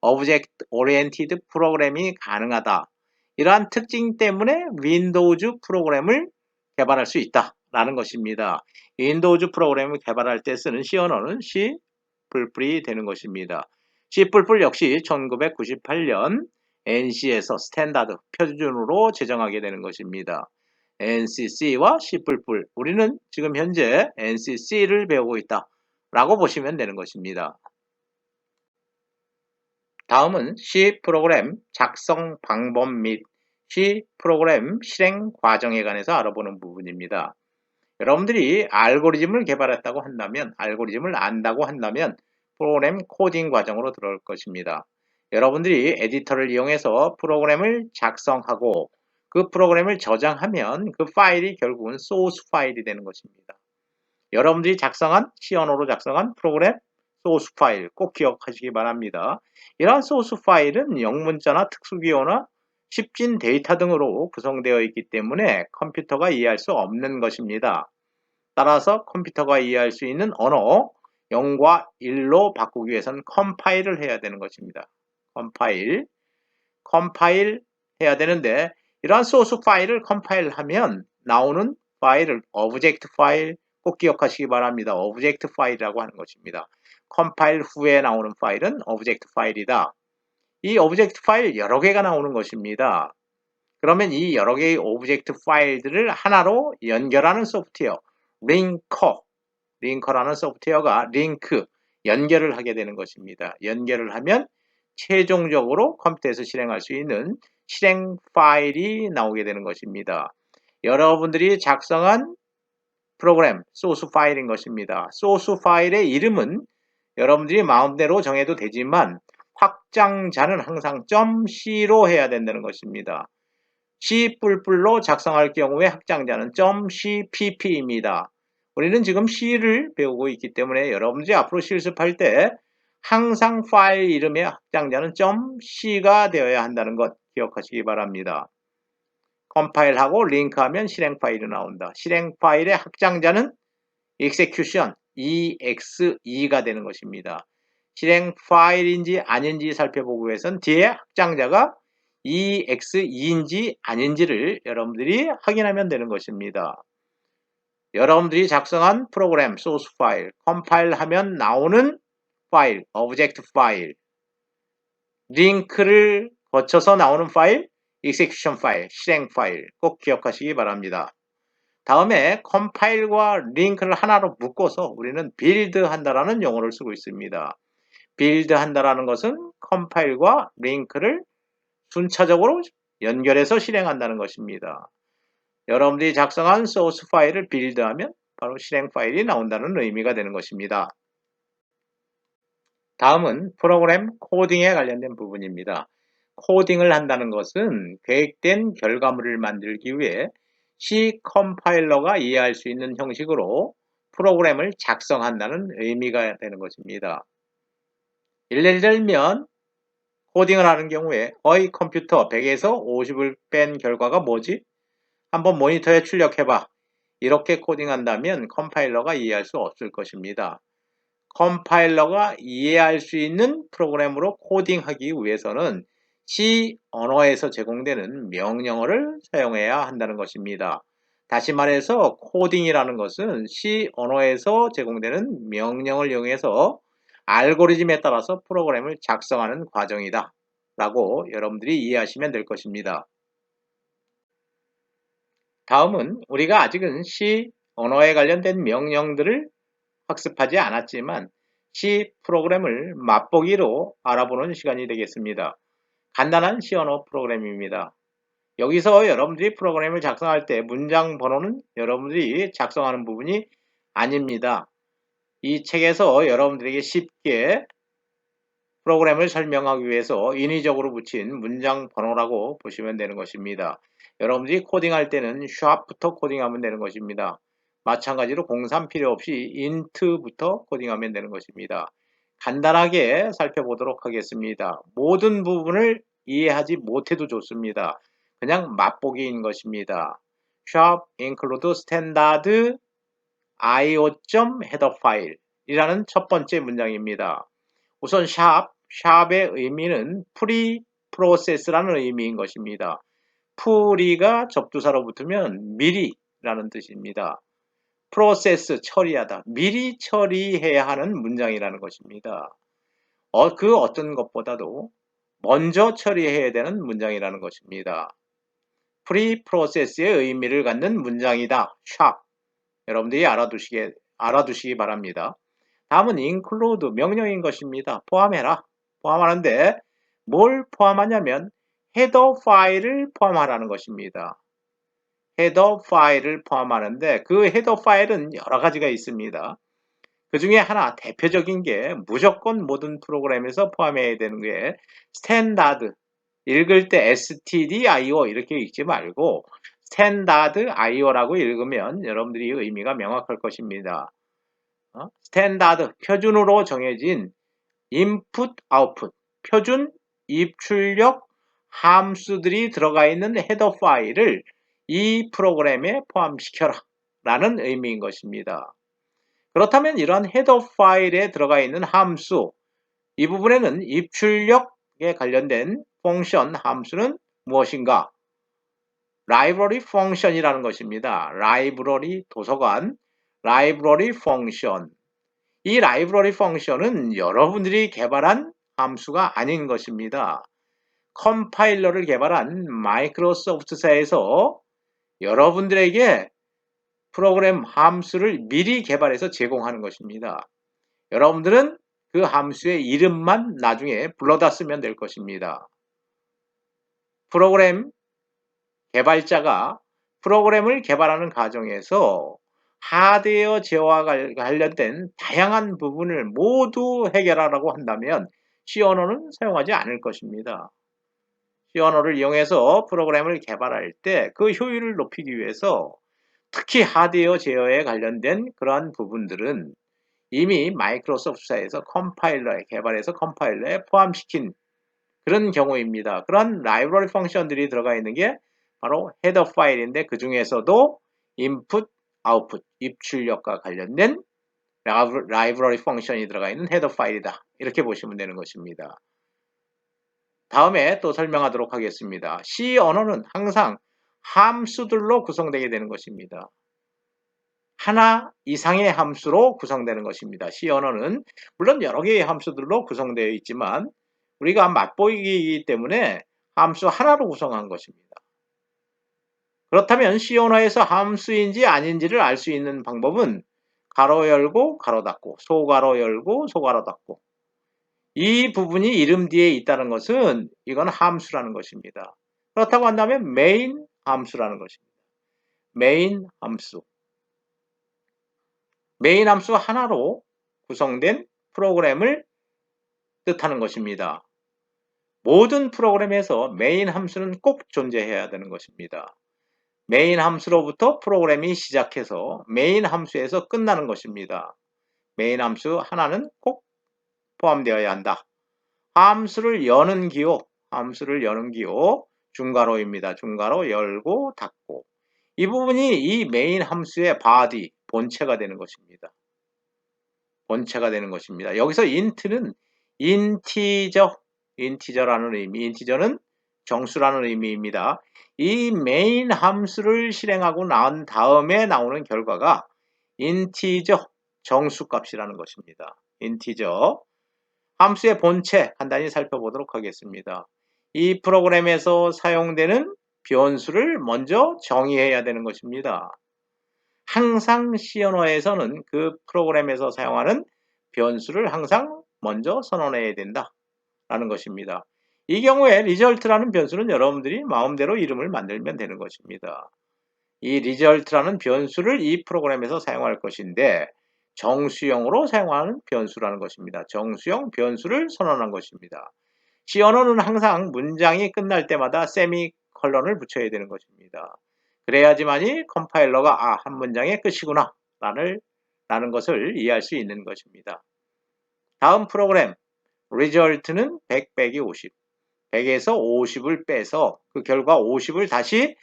Object Oriented 프로그램이 가능하다. 이러한 특징 때문에 윈도우즈 프로그램을 개발할 수 있다라는 것입니다. 윈도우즈 프로그램을 개발할 때 쓰는 C 언어는 C++이 되는 것입니다. C++ 역시 1998년 NC에서 스탠다드 표준으로 제정하게 되는 것입니다. NCC와 C++, 우리는 지금 현재 NCC를 배우고 있다 라고 보시면 되는 것입니다. 다음은 C 프로그램 작성 방법 및 C 프로그램 실행 과정에 관해서 알아보는 부분입니다. 여러분들이 알고리즘을 개발했다고 한다면, 알고리즘을 안다고 한다면 프로그램 코딩 과정으로 들어올 것입니다. 여러분들이 에디터를 이용해서 프로그램을 작성하고 그 프로그램을 저장하면 그 파일이 결국은 소스 파일이 되는 것입니다. 여러분들이 작성한 C 언어로 작성한 프로그램 소스 파일 꼭 기억하시기 바랍니다. 이러한 소스 파일은 영문자나 특수기호나 십진 데이터 등으로 구성되어 있기 때문에 컴퓨터가 이해할 수 없는 것입니다. 따라서 컴퓨터가 이해할 수 있는 언어 0과 1로 바꾸기 위해서는 컴파일을 해야 되는 것입니다. 컴파일 해야 되는데 이러한 소스 파일을 컴파일하면 나오는 파일을 오브젝트 파일 꼭 기억하시기 바랍니다. 오브젝트 파일이라고 하는 것입니다. 컴파일 후에 나오는 파일은 오브젝트 파일이다. 이 오브젝트 파일 여러 개가 나오는 것입니다. 그러면 이 여러 개의 오브젝트 파일들을 하나로 연결하는 소프트웨어 링커라는 소프트웨어가 연결을 하게 되는 것입니다. 연결을 하면 최종적으로 컴퓨터에서 실행할 수 있는 실행 파일이 나오게 되는 것입니다. 여러분들이 작성한 프로그램 소스 파일인 것입니다. 소스 파일의 이름은 여러분들이 마음대로 정해도 되지만 확장자는 항상 .c로 해야 된다는 것입니다. C++로 작성할 경우에 확장자는 .cpp입니다. 우리는 지금 C를 배우고 있기 때문에 여러분들이 앞으로 실습할 때 항상 파일 이름의 확장자는 .c가 되어야 한다는 것 기억하시기 바랍니다. 컴파일하고 링크하면 실행 파일이 나온다. 실행 파일의 확장자는 execution, EXE가 되는 것입니다. 실행 파일인지 아닌지 살펴보기 위해서는 뒤에 확장자가 EXE인지 아닌지를 여러분들이 확인하면 되는 것입니다. 여러분들이 작성한 프로그램 소스 파일, 컴파일하면 나오는 파일, 오브젝트 파일, 링크를 거쳐서 나오는 파일, execution 파일, 실행 파일 꼭 기억하시기 바랍니다. 다음에 컴파일과 링크를 하나로 묶어서 우리는 빌드한다라는 용어를 쓰고 있습니다. 빌드한다라는 것은 컴파일과 링크를 순차적으로 연결해서 실행한다는 것입니다. 여러분들이 작성한 소스 파일을 빌드하면 바로 실행 파일이 나온다는 의미가 되는 것입니다. 다음은 프로그램 코딩에 관련된 부분입니다. 코딩을 한다는 것은 계획된 결과물을 만들기 위해 C 컴파일러가 이해할 수 있는 형식으로 프로그램을 작성한다는 의미가 되는 것입니다. 예를 들면 코딩을 하는 경우에 어이 컴퓨터 100에서 50을 뺀 결과가 뭐지? 한번 모니터에 출력해봐. 이렇게 코딩한다면 컴파일러가 이해할 수 없을 것입니다. 컴파일러가 이해할 수 있는 프로그램으로 코딩하기 위해서는 C 언어에서 제공되는 명령어를 사용해야 한다는 것입니다. 다시 말해서 코딩이라는 것은 C 언어에서 제공되는 명령을 이용해서 알고리즘에 따라서 프로그램을 작성하는 과정이다 라고 여러분들이 이해하시면 될 것입니다. 다음은 우리가 아직은 C 언어에 관련된 명령들을 학습하지 않았지만 C 프로그램을 맛보기로 알아보는 시간이 되겠습니다. 간단한 C 언어 프로그램입니다. 여기서 여러분들이 프로그램을 작성할 때 문장 번호는 여러분들이 작성하는 부분이 아닙니다. 이 책에서 여러분들에게 쉽게 프로그램을 설명하기 위해서 인위적으로 붙인 문장 번호라고 보시면 되는 것입니다. 여러분들이 코딩할 때는 샵부터 코딩하면 되는 것입니다. 마찬가지로 공산 필요 없이 int부터 코딩하면 되는 것입니다. 간단하게 살펴보도록 하겠습니다. 모든 부분을 이해하지 못해도 좋습니다. 그냥 맛보기인 것입니다. shop include standard io.header file 이라는 첫 번째 문장입니다. 우선 샵의 의미는 프리프로세스라는 의미인 것입니다. 프리가 접두사로 붙으면 미리라는 뜻입니다. 프로세스 처리하다, 미리 처리해야 하는 문장이라는 것입니다. 그 어떤 것보다도 먼저 처리해야 되는 문장이라는 것입니다. 프리프로세스의 의미를 갖는 문장이다. 샵. 여러분들이 알아두시기 바랍니다. 다음은 include 명령인 것입니다. 포함해라. 포함하는데 뭘 포함하냐면 헤더 파일을 포함하라는 것입니다. 헤더 파일을 포함하는데 그 헤더 파일은 여러 가지가 있습니다. 그 중에 하나 대표적인 게 무조건 모든 프로그램에서 포함해야 되는 게 스탠다드. 읽을 때 stdio 이렇게 읽지 말고 스탠다드 io라고 읽으면 여러분들이 의미가 명확할 것입니다. 스탠다드, 표준으로 정해진 인풋, 아웃풋, 표준, 입출력, 함수들이 들어가 있는 헤더 파일을 이 프로그램에 포함시켜라 라는 의미인 것입니다. 그렇다면 이러한 헤더 파일에 들어가 있는 함수, 이 부분에는 입출력에 관련된 펑션 함수는 무엇인가? 라이브러리 펑션이라는 것입니다. 라이브러리 도서관, 라이브러리 펑션. 이 라이브러리 펑션은 여러분들이 개발한 함수가 아닌 것입니다. 컴파일러를 개발한 마이크로소프트사에서 여러분들에게 프로그램 함수를 미리 개발해서 제공하는 것입니다. 여러분들은 그 함수의 이름만 나중에 불러다 쓰면 될 것입니다. 프로그램 개발자가 프로그램을 개발하는 과정에서 하드웨어 제어와 관련된 다양한 부분을 모두 해결하라고 한다면 C 언어는 사용하지 않을 것입니다. C 언어를 이용해서 프로그램을 개발할 때 그 효율을 높이기 위해서 특히 하드웨어 제어에 관련된 그러한 부분들은 이미 마이크로소프트사에서 개발해서 컴파일러에 포함시킨 그런 경우입니다. 그런 라이브러리 펑션들이 들어가 있는 게 바로 헤더 파일인데 그 중에서도 인풋, 아웃풋, 입출력과 관련된 라이브러리 펑션이 들어가 있는 헤더 파일이다. 이렇게 보시면 되는 것입니다. 다음에 또 설명하도록 하겠습니다. C 언어는 항상 함수들로 구성되게 되는 것입니다. 하나 이상의 함수로 구성되는 것입니다. C 언어는 물론 여러 개의 함수들로 구성되어 있지만 우리가 맛보이기 때문에 함수 하나로 구성한 것입니다. 그렇다면 C 언어에서 함수인지 아닌지를 알 수 있는 방법은 가로 열고 가로 닫고 소가로 열고 소가로 닫고 이 부분이 이름 뒤에 있다는 것은 이건 함수라는 것입니다. 그렇다고 한다면 main 함수라는 것입니다. main 함수. 메인 함수 하나로 구성된 프로그램을 뜻하는 것입니다. 모든 프로그램에서 메인 함수는 꼭 존재해야 되는 것입니다. 메인 함수로부터 프로그램이 시작해서 메인 함수에서 끝나는 것입니다. 메인 함수 하나는 꼭 포함되어야 한다. 함수를 여는 기호, 중괄호입니다. 중괄호 열고 닫고. 이 부분이 이 메인 함수의 body, 본체가 되는 것입니다. 본체가 되는 것입니다. 여기서 int는 인티저라는 의미, 인티저는 정수라는 의미입니다. 이 메인 함수를 실행하고 난 다음에 나오는 결과가 인티저, 정수값이라는 것입니다. 인티저. 함수의 본체 간단히 살펴보도록 하겠습니다. 이 프로그램에서 사용되는 변수를 먼저 정의해야 되는 것입니다. 항상 C 언어에서는 그 프로그램에서 사용하는 변수를 항상 먼저 선언해야 된다 라는 것입니다. 이 경우에 result라는 변수는 여러분들이 마음대로 이름을 만들면 되는 것입니다. 이 result라는 변수를 이 프로그램에서 사용할 것인데 정수형으로 사용하는 변수라는 것입니다. 정수형 변수를 선언한 것입니다. C 언어는 항상 문장이 끝날 때마다 세미컬런을 붙여야 되는 것입니다. 그래야지만이 컴파일러가 한 문장의 끝이구나 라는 것을 이해할 수 있는 것입니다. 다음 프로그램 result는 100 빼기 50 100에서 50을 빼서 그 결과 50을 다시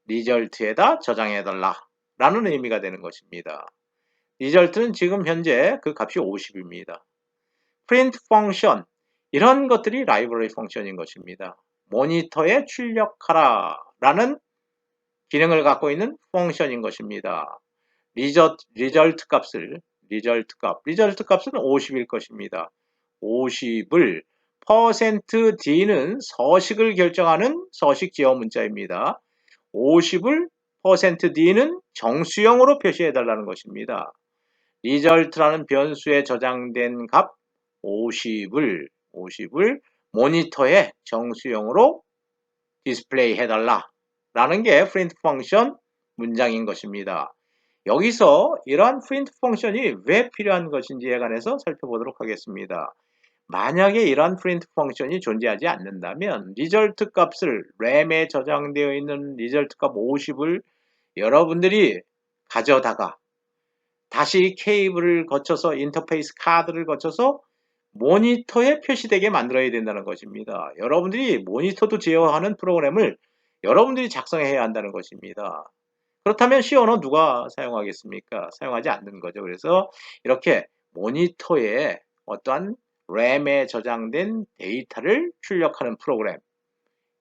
result에다 저장해달라 라는 의미가 되는 것입니다. result는 지금 현재 그 값이 50입니다. print function 이런 것들이 라이브러리 펑션인 것입니다. 모니터에 출력하라 라는 기능을 갖고 있는 펑션인 것입니다. result 값은 50일 것입니다. 50을 %d는 서식을 결정하는 서식 지어 문자입니다. 50을 %d는 정수형으로 표시해 달라는 것입니다. result라는 변수에 저장된 값 50을 모니터에 정수형으로 디스플레이 해달라 라는 게 print 펑션 문장인 것입니다. 여기서 이러한 print 펑션이 왜 필요한 것인지에 관해서 살펴보도록 하겠습니다. 만약에 이러한 print 펑션이 존재하지 않는다면 result 값을 램에 저장되어 있는 result 값 50을 여러분들이 가져다가 다시 케이블을 거쳐서 인터페이스 카드를 거쳐서 모니터에 표시되게 만들어야 된다는 것입니다. 여러분들이 모니터도 제어하는 프로그램을 여러분들이 작성해야 한다는 것입니다. 그렇다면 C 언어 누가 사용하겠습니까? 사용하지 않는 거죠. 그래서 이렇게 모니터에 어떠한 램에 저장된 데이터를 출력하는 프로그램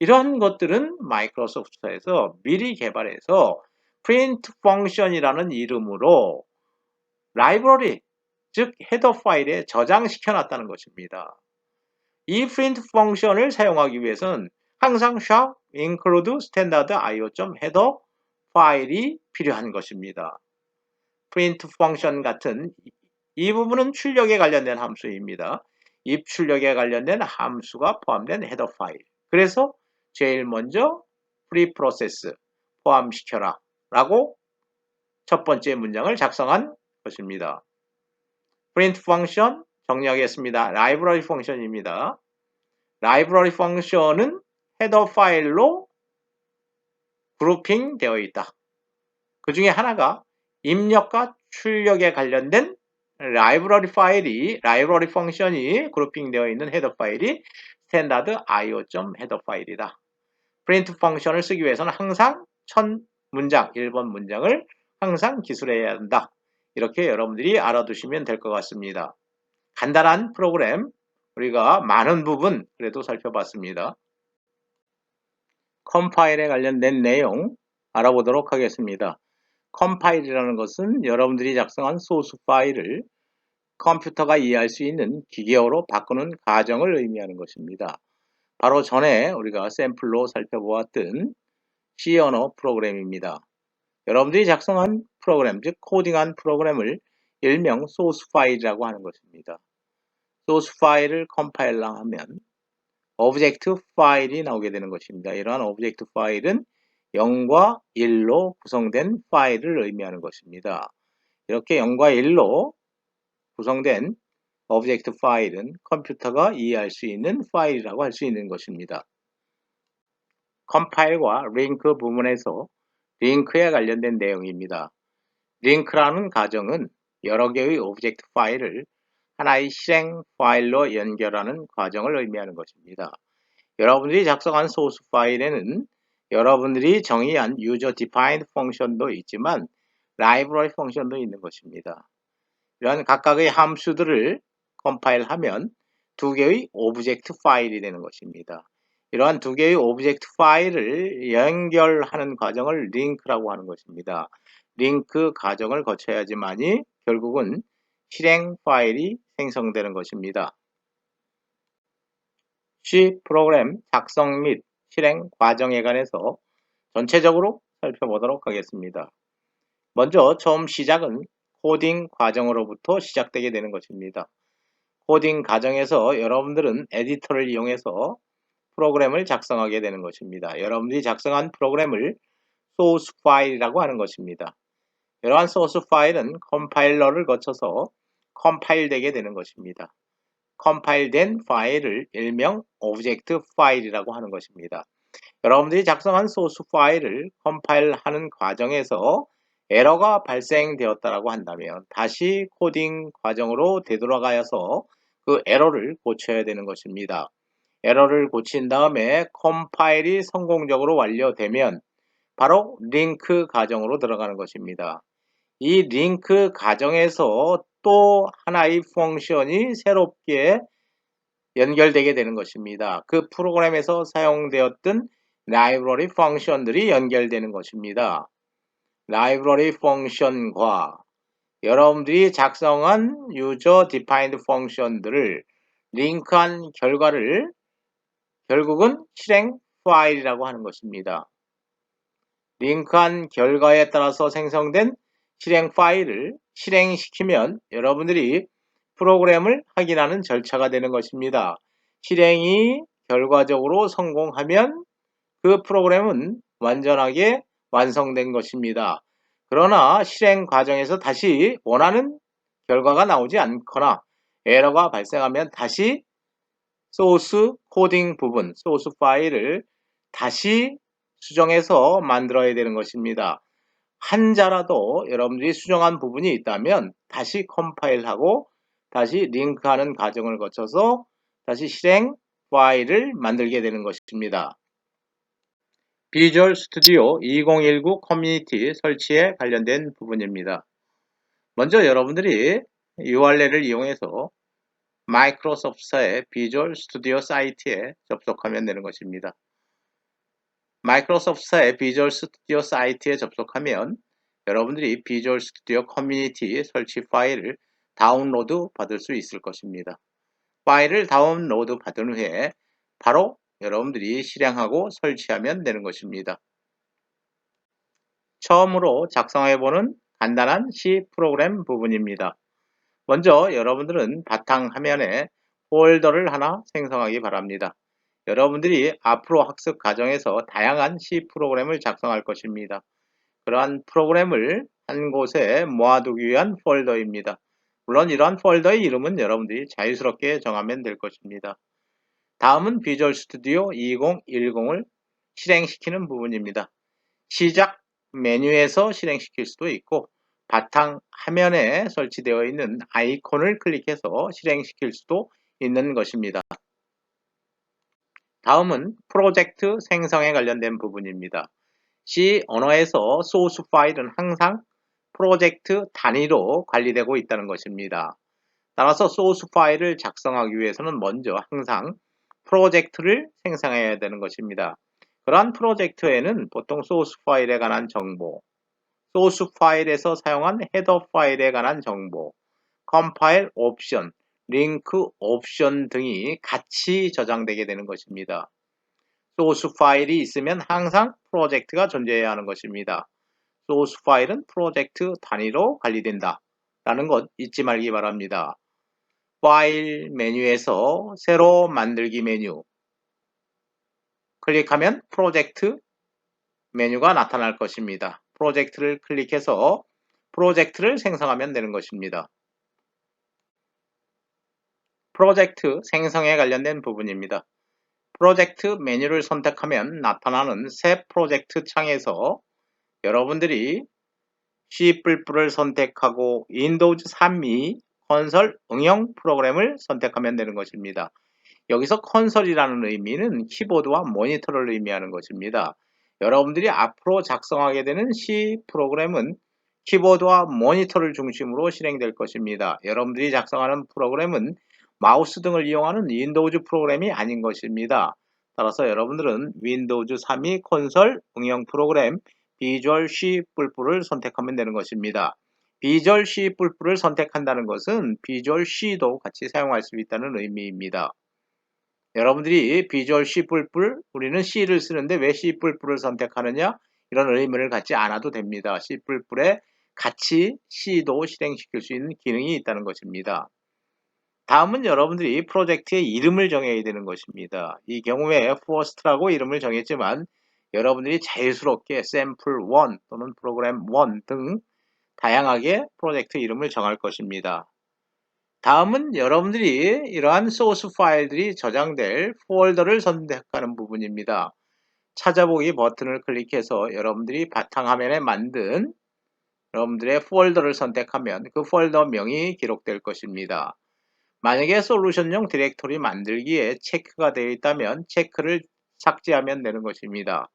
이런 것들은 마이크로소프트에서 미리 개발해서 print function이라는 이름으로 라이브러리, 즉 헤더 파일에 저장시켜 놨다는 것입니다. 이 print 펑션을 사용하기 위해서는 항상 include standard io.header 파일이 필요한 것입니다. print 펑션 같은 이 부분은 출력에 관련된 함수입니다. if 출력에 관련된 함수가 포함된 헤더 파일. 그래서 제일 먼저 preprocess 포함시켜라 라고 첫 번째 문장을 작성한 것입니다. print 펑션 정리하겠습니다. 라이브러리 펑션입니다. 라이브러리 펑션은 헤더 파일로 그룹핑 되어 있다. 그 중에 하나가 입력과 출력에 관련된 라이브러리 펑션이 그룹핑 되어 있는 헤더 파일이 스탠다드 io.헤더 파일이다. print 펑션을 쓰기 위해서는 항상 첫 문장, 1번 문장을 항상 기술해야 한다. 이렇게 여러분들이 알아두시면 될 것 같습니다. 간단한 프로그램, 우리가 많은 부분 그래도 살펴봤습니다. 컴파일에 관련된 내용 알아보도록 하겠습니다. 컴파일이라는 것은 여러분들이 작성한 소스 파일을 컴퓨터가 이해할 수 있는 기계어로 바꾸는 과정을 의미하는 것입니다. 바로 전에 우리가 샘플로 살펴보았던 C 언어 프로그램입니다. 여러분들이 작성한 프로그램, 즉 코딩한 프로그램을 일명 소스 파일이라고 하는 것입니다. 소스 파일을 컴파일러하면 오브젝트 파일이 나오게 되는 것입니다. 이러한 오브젝트 파일은 0과 1로 구성된 파일을 의미하는 것입니다. 이렇게 0과 1로 구성된 오브젝트 파일은 컴퓨터가 이해할 수 있는 파일이라고 할 수 있는 것입니다. 컴파일과 링크 부분에서 링크에 관련된 내용입니다. 링크라는 과정은 여러 개의 오브젝트 파일을 하나의 실행 파일로 연결하는 과정을 의미하는 것입니다. 여러분들이 작성한 소스 파일에는 여러분들이 정의한 유저 디파인드 펑션도 있지만 라이브러리 펑션도 있는 것입니다. 이런 각각의 함수들을 컴파일하면 두 개의 오브젝트 파일이 되는 것입니다. 이러한 두 개의 오브젝트 파일을 연결하는 과정을 링크라고 하는 것입니다. 링크 과정을 거쳐야지만이 결국은 실행 파일이 생성되는 것입니다. C 프로그램 작성 및 실행 과정에 관해서 전체적으로 살펴보도록 하겠습니다. 먼저 처음 시작은 코딩 과정으로부터 시작되게 되는 것입니다. 코딩 과정에서 여러분들은 에디터를 이용해서 프로그램을 작성하게 되는 것입니다. 여러분들이 작성한 프로그램을 소스 파일이라고 하는 것입니다. 이러한 소스 파일은 컴파일러를 거쳐서 컴파일 되게 되는 것입니다. 컴파일된 파일을 일명 오브젝트 파일이라고 하는 것입니다. 여러분들이 작성한 소스 파일을 컴파일하는 과정에서 에러가 발생되었다고 한다면 다시 코딩 과정으로 되돌아가서 그 에러를 고쳐야 되는 것입니다. 에러를 고친 다음에 컴파일이 성공적으로 완료되면 바로 링크 과정으로 들어가는 것입니다. 이 링크 과정에서 또 하나의 펑션이 새롭게 연결되게 되는 것입니다. 그 프로그램에서 사용되었던 라이브러리 펑션들이 연결되는 것입니다. 라이브러리 펑션과 여러분들이 작성한 유저 디파인드 펑션들을 링크한 결과를 결국은 실행 파일이라고 하는 것입니다. 링크한 결과에 따라서 생성된 실행 파일을 실행시키면 여러분들이 프로그램을 확인하는 절차가 되는 것입니다. 실행이 결과적으로 성공하면 그 프로그램은 완전하게 완성된 것입니다. 그러나 실행 과정에서 다시 원하는 결과가 나오지 않거나 에러가 발생하면 다시 소스 코딩 부분, 소스 파일을 다시 수정해서 만들어야 되는 것입니다. 한자라도 여러분들이 수정한 부분이 있다면 다시 컴파일하고 다시 링크하는 과정을 거쳐서 다시 실행 파일을 만들게 되는 것입니다. 비주얼 스튜디오 2019 커뮤니티 설치에 관련된 부분입니다. 먼저 여러분들이 URL을 이용해서 마이크로소프트사의 비주얼 스튜디오 사이트에 접속하면 되는 것입니다. 마이크로소프트사의 비주얼 스튜디오 사이트에 접속하면 여러분들이 비주얼 스튜디오 커뮤니티 설치 파일을 다운로드 받을 수 있을 것입니다. 파일을 다운로드 받은 후에 바로 여러분들이 실행하고 설치하면 되는 것입니다. 처음으로 작성해보는 간단한 C 프로그램 부분입니다. 먼저 여러분들은 바탕화면에 폴더를 하나 생성하기 바랍니다. 여러분들이 앞으로 학습 과정에서 다양한 C 프로그램을 작성할 것입니다. 그러한 프로그램을 한 곳에 모아두기 위한 폴더입니다. 물론 이러한 폴더의 이름은 여러분들이 자유스럽게 정하면 될 것입니다. 다음은 비주얼 스튜디오 2010을 실행시키는 부분입니다. 시작 메뉴에서 실행시킬 수도 있고 바탕 화면에 설치되어 있는 아이콘을 클릭해서 실행시킬 수도 있는 것입니다. 다음은 프로젝트 생성에 관련된 부분입니다. C 언어에서 소스 파일은 항상 프로젝트 단위로 관리되고 있다는 것입니다. 따라서 소스 파일을 작성하기 위해서는 먼저 항상 프로젝트를 생성해야 되는 것입니다. 그러한 프로젝트에는 보통 소스 파일에 관한 정보, 소스 파일에서 사용한 헤더 파일에 관한 정보, 컴파일 옵션, 링크 옵션 등이 같이 저장되게 되는 것입니다. 소스 파일이 있으면 항상 프로젝트가 존재해야 하는 것입니다. 소스 파일은 프로젝트 단위로 관리된다 라는 것 잊지 말기 바랍니다. 파일 메뉴에서 새로 만들기 메뉴 클릭하면 프로젝트 메뉴가 나타날 것입니다. 프로젝트를 클릭해서 프로젝트를 생성하면 되는 것입니다. 프로젝트 생성에 관련된 부분입니다. 프로젝트 메뉴를 선택하면 나타나는 새 프로젝트 창에서 여러분들이 C++을 선택하고 윈도우즈 3미 컨솔 응용 프로그램을 선택하면 되는 것입니다. 여기서 컨솔이라는 의미는 키보드와 모니터를 의미하는 것입니다. 여러분들이 앞으로 작성하게 되는 C 프로그램은 키보드와 모니터를 중심으로 실행될 것입니다. 여러분들이 작성하는 프로그램은 마우스 등을 이용하는 윈도우즈 프로그램이 아닌 것입니다. 따라서 여러분들은 윈도우즈 3미 콘솔 응용 프로그램 비주얼 C++를 선택하면 되는 것입니다. 비주얼 C++를 선택한다는 것은 비주얼 C도 같이 사용할 수 있다는 의미입니다. 여러분들이 비주얼 C++, 우리는 C를 쓰는데 왜 C++를 선택하느냐? 이런 의미를 갖지 않아도 됩니다. C++에 같이 C도 실행시킬 수 있는 기능이 있다는 것입니다. 다음은 여러분들이 프로젝트의 이름을 정해야 되는 것입니다. 이 경우에 first라고 이름을 정했지만 여러분들이 자유스럽게 샘플 1 또는 프로그램 1 등 다양하게 프로젝트 이름을 정할 것입니다. 다음은 여러분들이 이러한 소스 파일들이 저장될 폴더를 선택하는 부분입니다. 찾아보기 버튼을 클릭해서 여러분들이 바탕화면에 만든 여러분들의 폴더를 선택하면 그 폴더명이 기록될 것입니다. 만약에 솔루션용 디렉토리 만들기에 체크가 되어 있다면 체크를 삭제하면 되는 것입니다.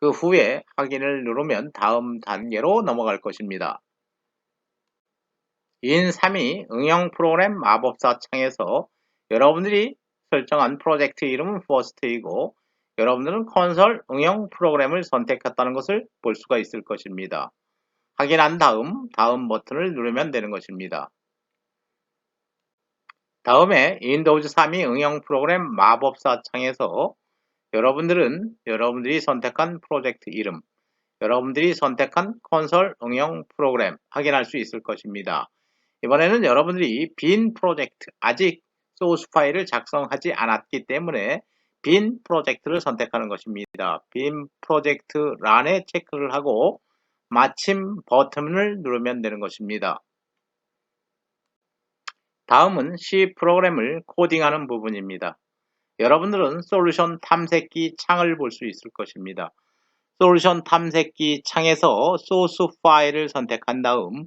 그 후에 확인을 누르면 다음 단계로 넘어갈 것입니다. 인3이 응용 프로그램 마법사 창에서 여러분들이 설정한 프로젝트 이름은 first이고 여러분들은 콘솔 응용 프로그램을 선택했다는 것을 볼 수가 있을 것입니다. 확인한 다음 버튼을 누르면 되는 것입니다. 다음에 윈도우즈 3이 응용 프로그램 마법사 창에서 여러분들이 선택한 프로젝트 이름, 여러분들이 선택한 콘솔 응용 프로그램 확인할 수 있을 것입니다. 이번에는 여러분들이 빈 프로젝트, 아직 소스 파일을 작성하지 않았기 때문에 빈 프로젝트를 선택하는 것입니다. 빈 프로젝트 란에 체크를 하고 마침 버튼을 누르면 되는 것입니다. 다음은 C 프로그램을 코딩하는 부분입니다. 여러분들은 솔루션 탐색기 창을 볼 수 있을 것입니다. 솔루션 탐색기 창에서 소스 파일을 선택한 다음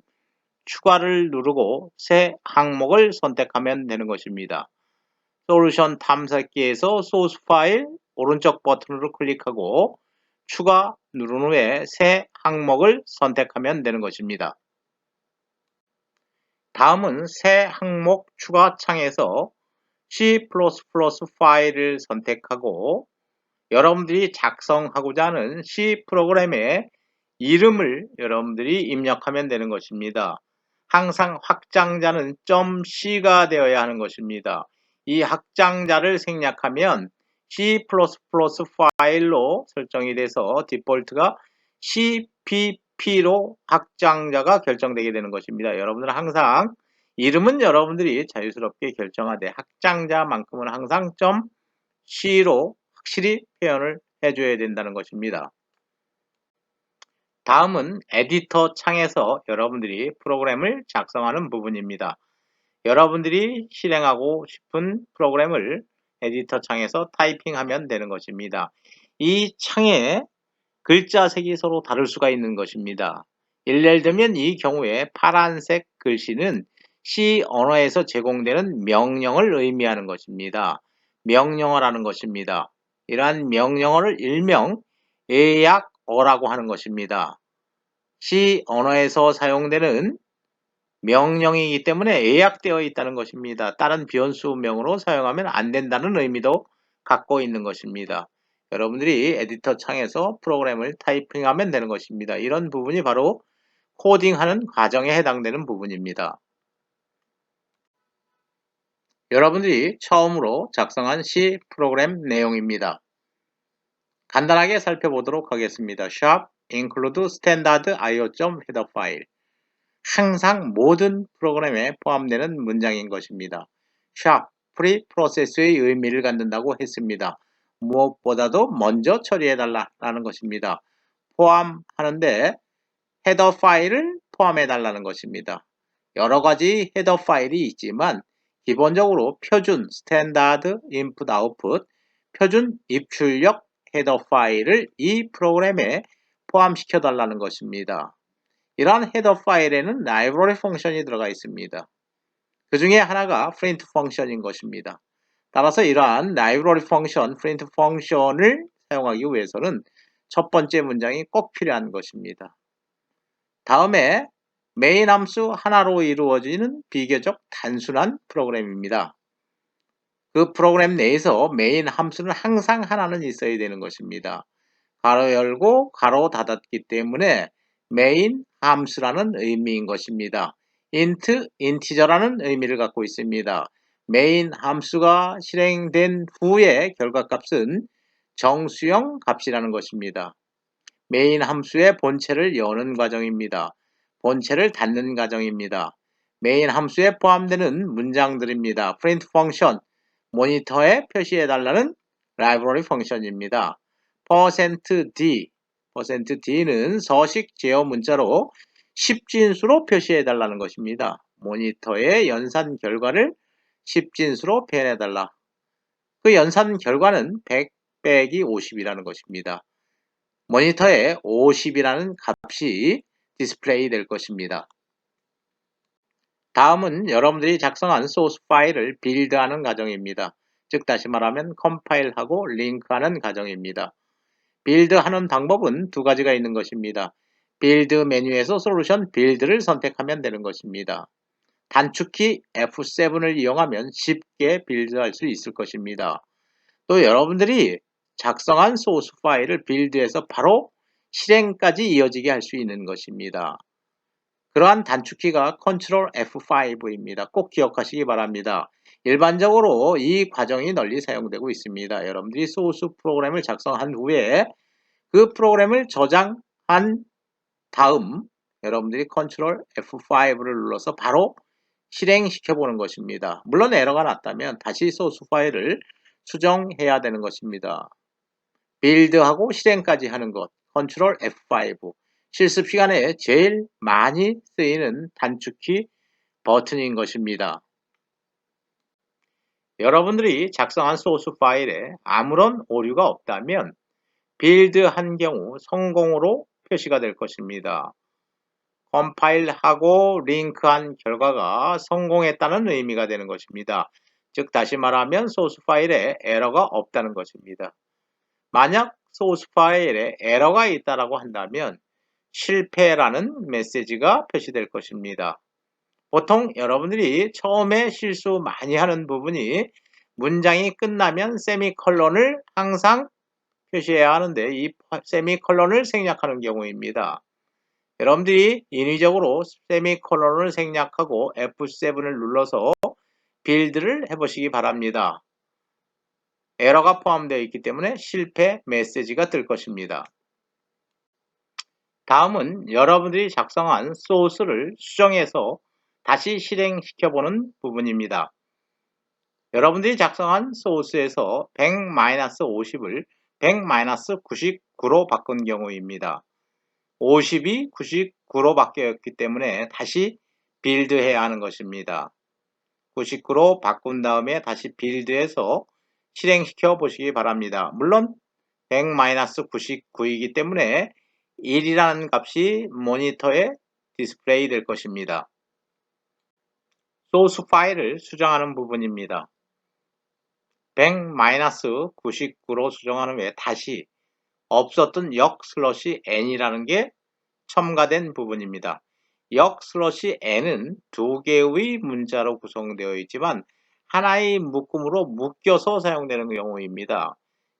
추가를 누르고 새 항목을 선택하면 되는 것입니다. 솔루션 탐색기에서 소스 파일 오른쪽 버튼으로 클릭하고 추가 누른 후에 새 항목을 선택하면 되는 것입니다. 다음은 새 항목 추가 창에서 C++ 파일을 선택하고 여러분들이 작성하고자 하는 C 프로그램의 이름을 여러분들이 입력하면 되는 것입니다. 항상 확장자는 .c가 되어야 하는 것입니다. 이 확장자를 생략하면 C++ 파일로 설정이 돼서 디폴트가 CPP로 확장자가 결정되게 되는 것입니다. 여러분들은 항상 이름은 여러분들이 자유스럽게 결정하되 확장자만큼은 항상 .c로 확실히 표현을 해줘야 된다는 것입니다. 다음은 에디터 창에서 여러분들이 프로그램을 작성하는 부분입니다. 여러분들이 실행하고 싶은 프로그램을 에디터 창에서 타이핑하면 되는 것입니다. 이 창에 글자 색이 서로 다를 수가 있는 것입니다. 예를 들면 이 경우에 파란색 글씨는 C 언어에서 제공되는 명령을 의미하는 것입니다. 명령어를 하는 것입니다. 이러한 명령어를 일명 예약어라고 하는 것입니다. C 언어에서 사용되는 명령이기 때문에 예약되어 있다는 것입니다. 다른 변수명으로 사용하면 안 된다는 의미도 갖고 있는 것입니다. 여러분들이 에디터 창에서 프로그램을 타이핑하면 되는 것입니다. 이런 부분이 바로 코딩하는 과정에 해당되는 부분입니다. 여러분들이 처음으로 작성한 C 프로그램 내용입니다. 간단하게 살펴보도록 하겠습니다. shop include standard io.header 파일 항상 모든 프로그램에 포함되는 문장인 것입니다. shop 프리프로세스의 의미를 갖는다고 했습니다. 무엇보다도 먼저 처리해달라 라는 것입니다. 포함하는데 헤더 파일을 포함해달라는 것입니다. 여러 가지 헤더 파일이 있지만 기본적으로 표준 스탠다드 인풋 아웃풋 표준 입출력 헤더 파일을 이 프로그램에 포함시켜 달라는 것입니다. 이러한 헤더 파일에는 라이브러리 펑션이 들어가 있습니다. 그 중에 하나가 프린트 펑션인 것입니다. 따라서 이러한 라이브러리 펑션, 프린트 펑션을 사용하기 위해서는 첫 번째 문장이 꼭 필요한 것입니다. 다음에 메인 함수 하나로 이루어지는 비교적 단순한 프로그램입니다. 그 프로그램 내에서 메인 함수는 항상 하나는 있어야 되는 것입니다. 가로 열고 가로 닫았기 때문에 메인 함수라는 의미인 것입니다. int, 인티저라는 의미를 갖고 있습니다. 메인 함수가 실행된 후에 결과값은 정수형 값이라는 것입니다. 메인 함수의 본체를 여는 과정입니다. 본체를 닫는 과정입니다. 메인 함수에 포함되는 문장들입니다. print 펑션, 모니터에 표시해달라는 라이브러리 펑션입니다. %d, %d는 서식 제어 문자로 10진수로 표시해달라는 것입니다. 모니터의 연산 결과를 10진수로 표현해달라. 그 연산 결과는 100 빼기 50이라는 것입니다. 모니터에 50이라는 값이 디스플레이 될 것입니다. 다음은 여러분들이 작성한 소스 파일을 빌드하는 과정입니다. 즉 다시 말하면 컴파일하고 링크하는 과정입니다. 빌드하는 방법은 두 가지가 있는 것입니다. 빌드 메뉴에서 솔루션 빌드를 선택하면 되는 것입니다. 단축키 F7을 이용하면 쉽게 빌드할 수 있을 것입니다. 또 여러분들이 작성한 소스 파일을 빌드해서 바로 실행까지 이어지게 할 수 있는 것입니다. 그러한 단축키가 Ctrl F5입니다. 꼭 기억하시기 바랍니다. 일반적으로 이 과정이 널리 사용되고 있습니다. 여러분들이 소스 프로그램을 작성한 후에 그 프로그램을 저장한 다음 여러분들이 Ctrl F5를 눌러서 바로 실행시켜 보는 것입니다. 물론 에러가 났다면 다시 소스 파일을 수정해야 되는 것입니다. 빌드하고 실행까지 하는 것 Ctrl F5 실습 시간에 제일 많이 쓰이는 단축키 버튼인 것입니다. 여러분들이 작성한 소스 파일에 아무런 오류가 없다면 빌드한 경우 성공으로 표시가 될 것입니다. 컴파일하고 링크한 결과가 성공했다는 의미가 되는 것입니다. 즉 다시 말하면 소스 파일에 에러가 없다는 것입니다. 만약 소스 파일에 에러가 있다고 한다면 실패라는 메시지가 표시될 것입니다. 보통 여러분들이 처음에 실수 많이 하는 부분이 문장이 끝나면 세미콜론을 항상 표시해야 하는데 이 세미콜론을 생략하는 경우입니다. 여러분들이 인위적으로 세미콜론을 생략하고 F7을 눌러서 빌드를 해보시기 바랍니다. 에러가 포함되어 있기 때문에 실패 메시지가 뜰 것입니다. 다음은 여러분들이 작성한 소스를 수정해서 다시 실행시켜보는 부분입니다. 여러분들이 작성한 소스에서 100-50을 100-99로 바꾼 경우입니다. 50이 99로 바뀌었기 때문에 다시 빌드해야 하는 것입니다. 99로 바꾼 다음에 다시 빌드해서 실행시켜 보시기 바랍니다. 물론 100-99이기 때문에 1이라는 값이 모니터에 디스플레이 될 것입니다. 소스 파일을 수정하는 부분입니다. 100-99로 수정하는 후에 다시 없었던 역 슬러시 n이라는 게 첨가된 부분입니다. 역 슬러시 n은 두 개의 문자로 구성되어 있지만 하나의 묶음으로 묶여서 사용되는 경우입니다.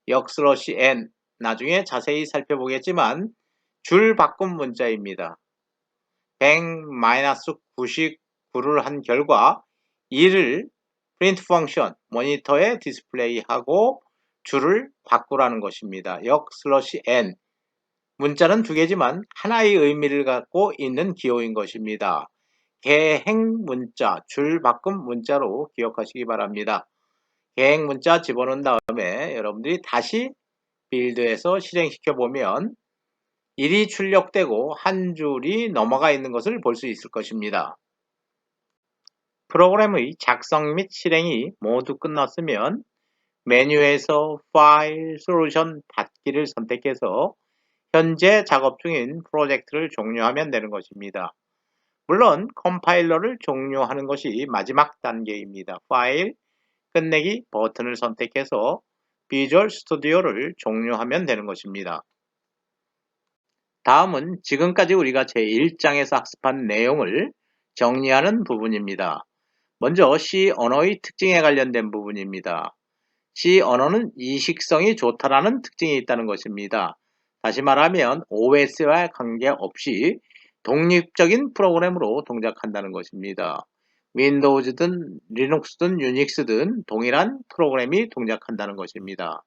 역 슬러시 n 나중에 자세히 살펴보겠지만 줄 바꿈 문자입니다. 100-99를 한 결과 2를 print 펑션 모니터에 디스플레이하고 줄을 바꾸라는 것입니다. 역 슬러시 n 문자는 두 개지만 하나의 의미를 갖고 있는 기호인 것입니다. 계행 문자, 줄 바꿈 문자로 기억하시기 바랍니다. 계행 문자 집어넣은 다음에 여러분들이 다시 빌드해서 실행시켜 보면 1이 출력되고 한 줄이 넘어가 있는 것을 볼 수 있을 것입니다. 프로그램의 작성 및 실행이 모두 끝났으면 메뉴에서 파일, 솔루션 닫기를 선택해서 현재 작업 중인 프로젝트를 종료하면 되는 것입니다. 물론 컴파일러를 종료하는 것이 마지막 단계입니다. 파일, 끝내기 버튼을 선택해서 비주얼 스튜디오를 종료하면 되는 것입니다. 다음은 지금까지 우리가 제1장에서 학습한 내용을 정리하는 부분입니다. 먼저 C 언어의 특징에 관련된 부분입니다. C 언어는 이식성이 좋다라는 특징이 있다는 것입니다. 다시 말하면 OS와 관계없이 독립적인 프로그램으로 동작한다는 것입니다. 윈도우즈든 리눅스든 유닉스든 동일한 프로그램이 동작한다는 것입니다.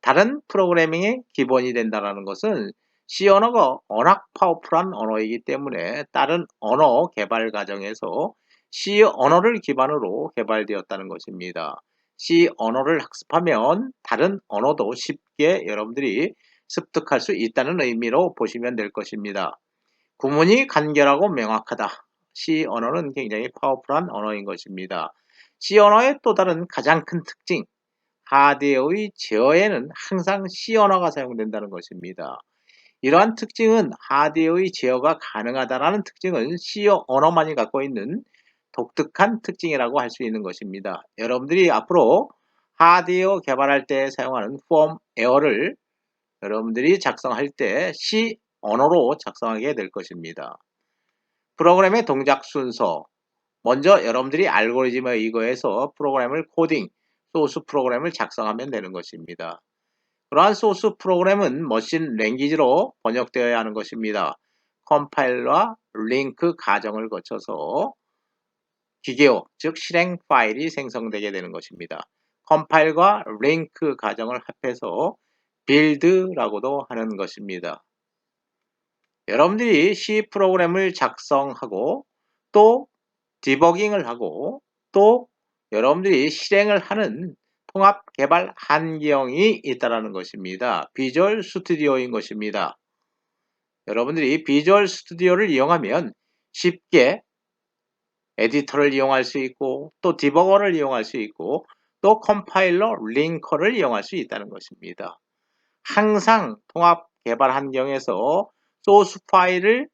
다른 프로그래밍의 기본이 된다는 것은 C 언어가 워낙 파워풀한 언어이기 때문에 다른 언어 개발 과정에서 C 언어를 기반으로 개발되었다는 것입니다. C 언어를 학습하면 다른 언어도 쉽게 여러분들이 습득할 수 있다는 의미로 보시면 될 것입니다. 구문이 간결하고 명확하다. C 언어는 굉장히 파워풀한 언어인 것입니다. C 언어의 또 다른 가장 큰 특징, 하드웨어의 제어에는 항상 C 언어가 사용된다는 것입니다. 이러한 특징은 하드웨어의 제어가 가능하다는 특징은 C 언어만이 갖고 있는 독특한 특징이라고 할 수 있는 것입니다. 여러분들이 앞으로 하드웨어 개발할 때 사용하는 펌웨어를 여러분들이 작성할 때 C 언어로 작성하게 될 것입니다. 프로그램의 동작 순서, 먼저 여러분들이 알고리즘에 의거해서 프로그램을 코딩, 소스 프로그램을 작성하면 되는 것입니다. 그러한 소스 프로그램은 머신 랭귀지로 번역되어야 하는 것입니다. 컴파일러와 링크 과정을 거쳐서 기계어, 즉 실행 파일이 생성되게 되는 것입니다. 컴파일과 링크 과정을 합해서 빌드라고도 하는 것입니다. 여러분들이 C 프로그램을 작성하고 또 디버깅을 하고 또 여러분들이 실행을 하는 통합 개발 환경이 있다는 것입니다. 비주얼 스튜디오인 것입니다. 여러분들이 비주얼 스튜디오를 이용하면 쉽게 에디터를 이용할 수 있고 또 디버거를 이용할 수 있고 또 컴파일러 링커를 이용할 수 있다는 것입니다. 항상 통합 개발 환경에서 소스 파일을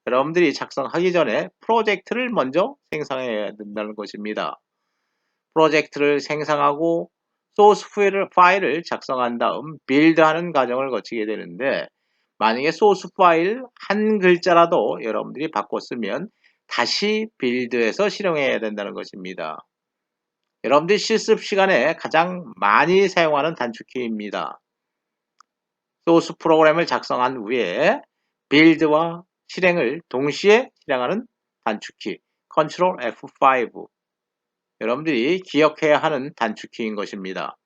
여러분들이 작성하기 전에 프로젝트를 먼저 생성해야 된다는 것입니다. 프로젝트를 생성하고 소스 파일을 작성한 다음 빌드하는 과정을 거치게 되는데 만약에 소스 파일 한 글자라도 여러분들이 바꿨으면 다시 빌드해서 실행해야 된다는 것입니다. 여러분들이 실습 시간에 가장 많이 사용하는 단축키입니다. 소스 프로그램을 작성한 후에 빌드와 실행을 동시에 실행하는 단축키 Ctrl F5 여러분들이 기억해야 하는 단축키인 것입니다.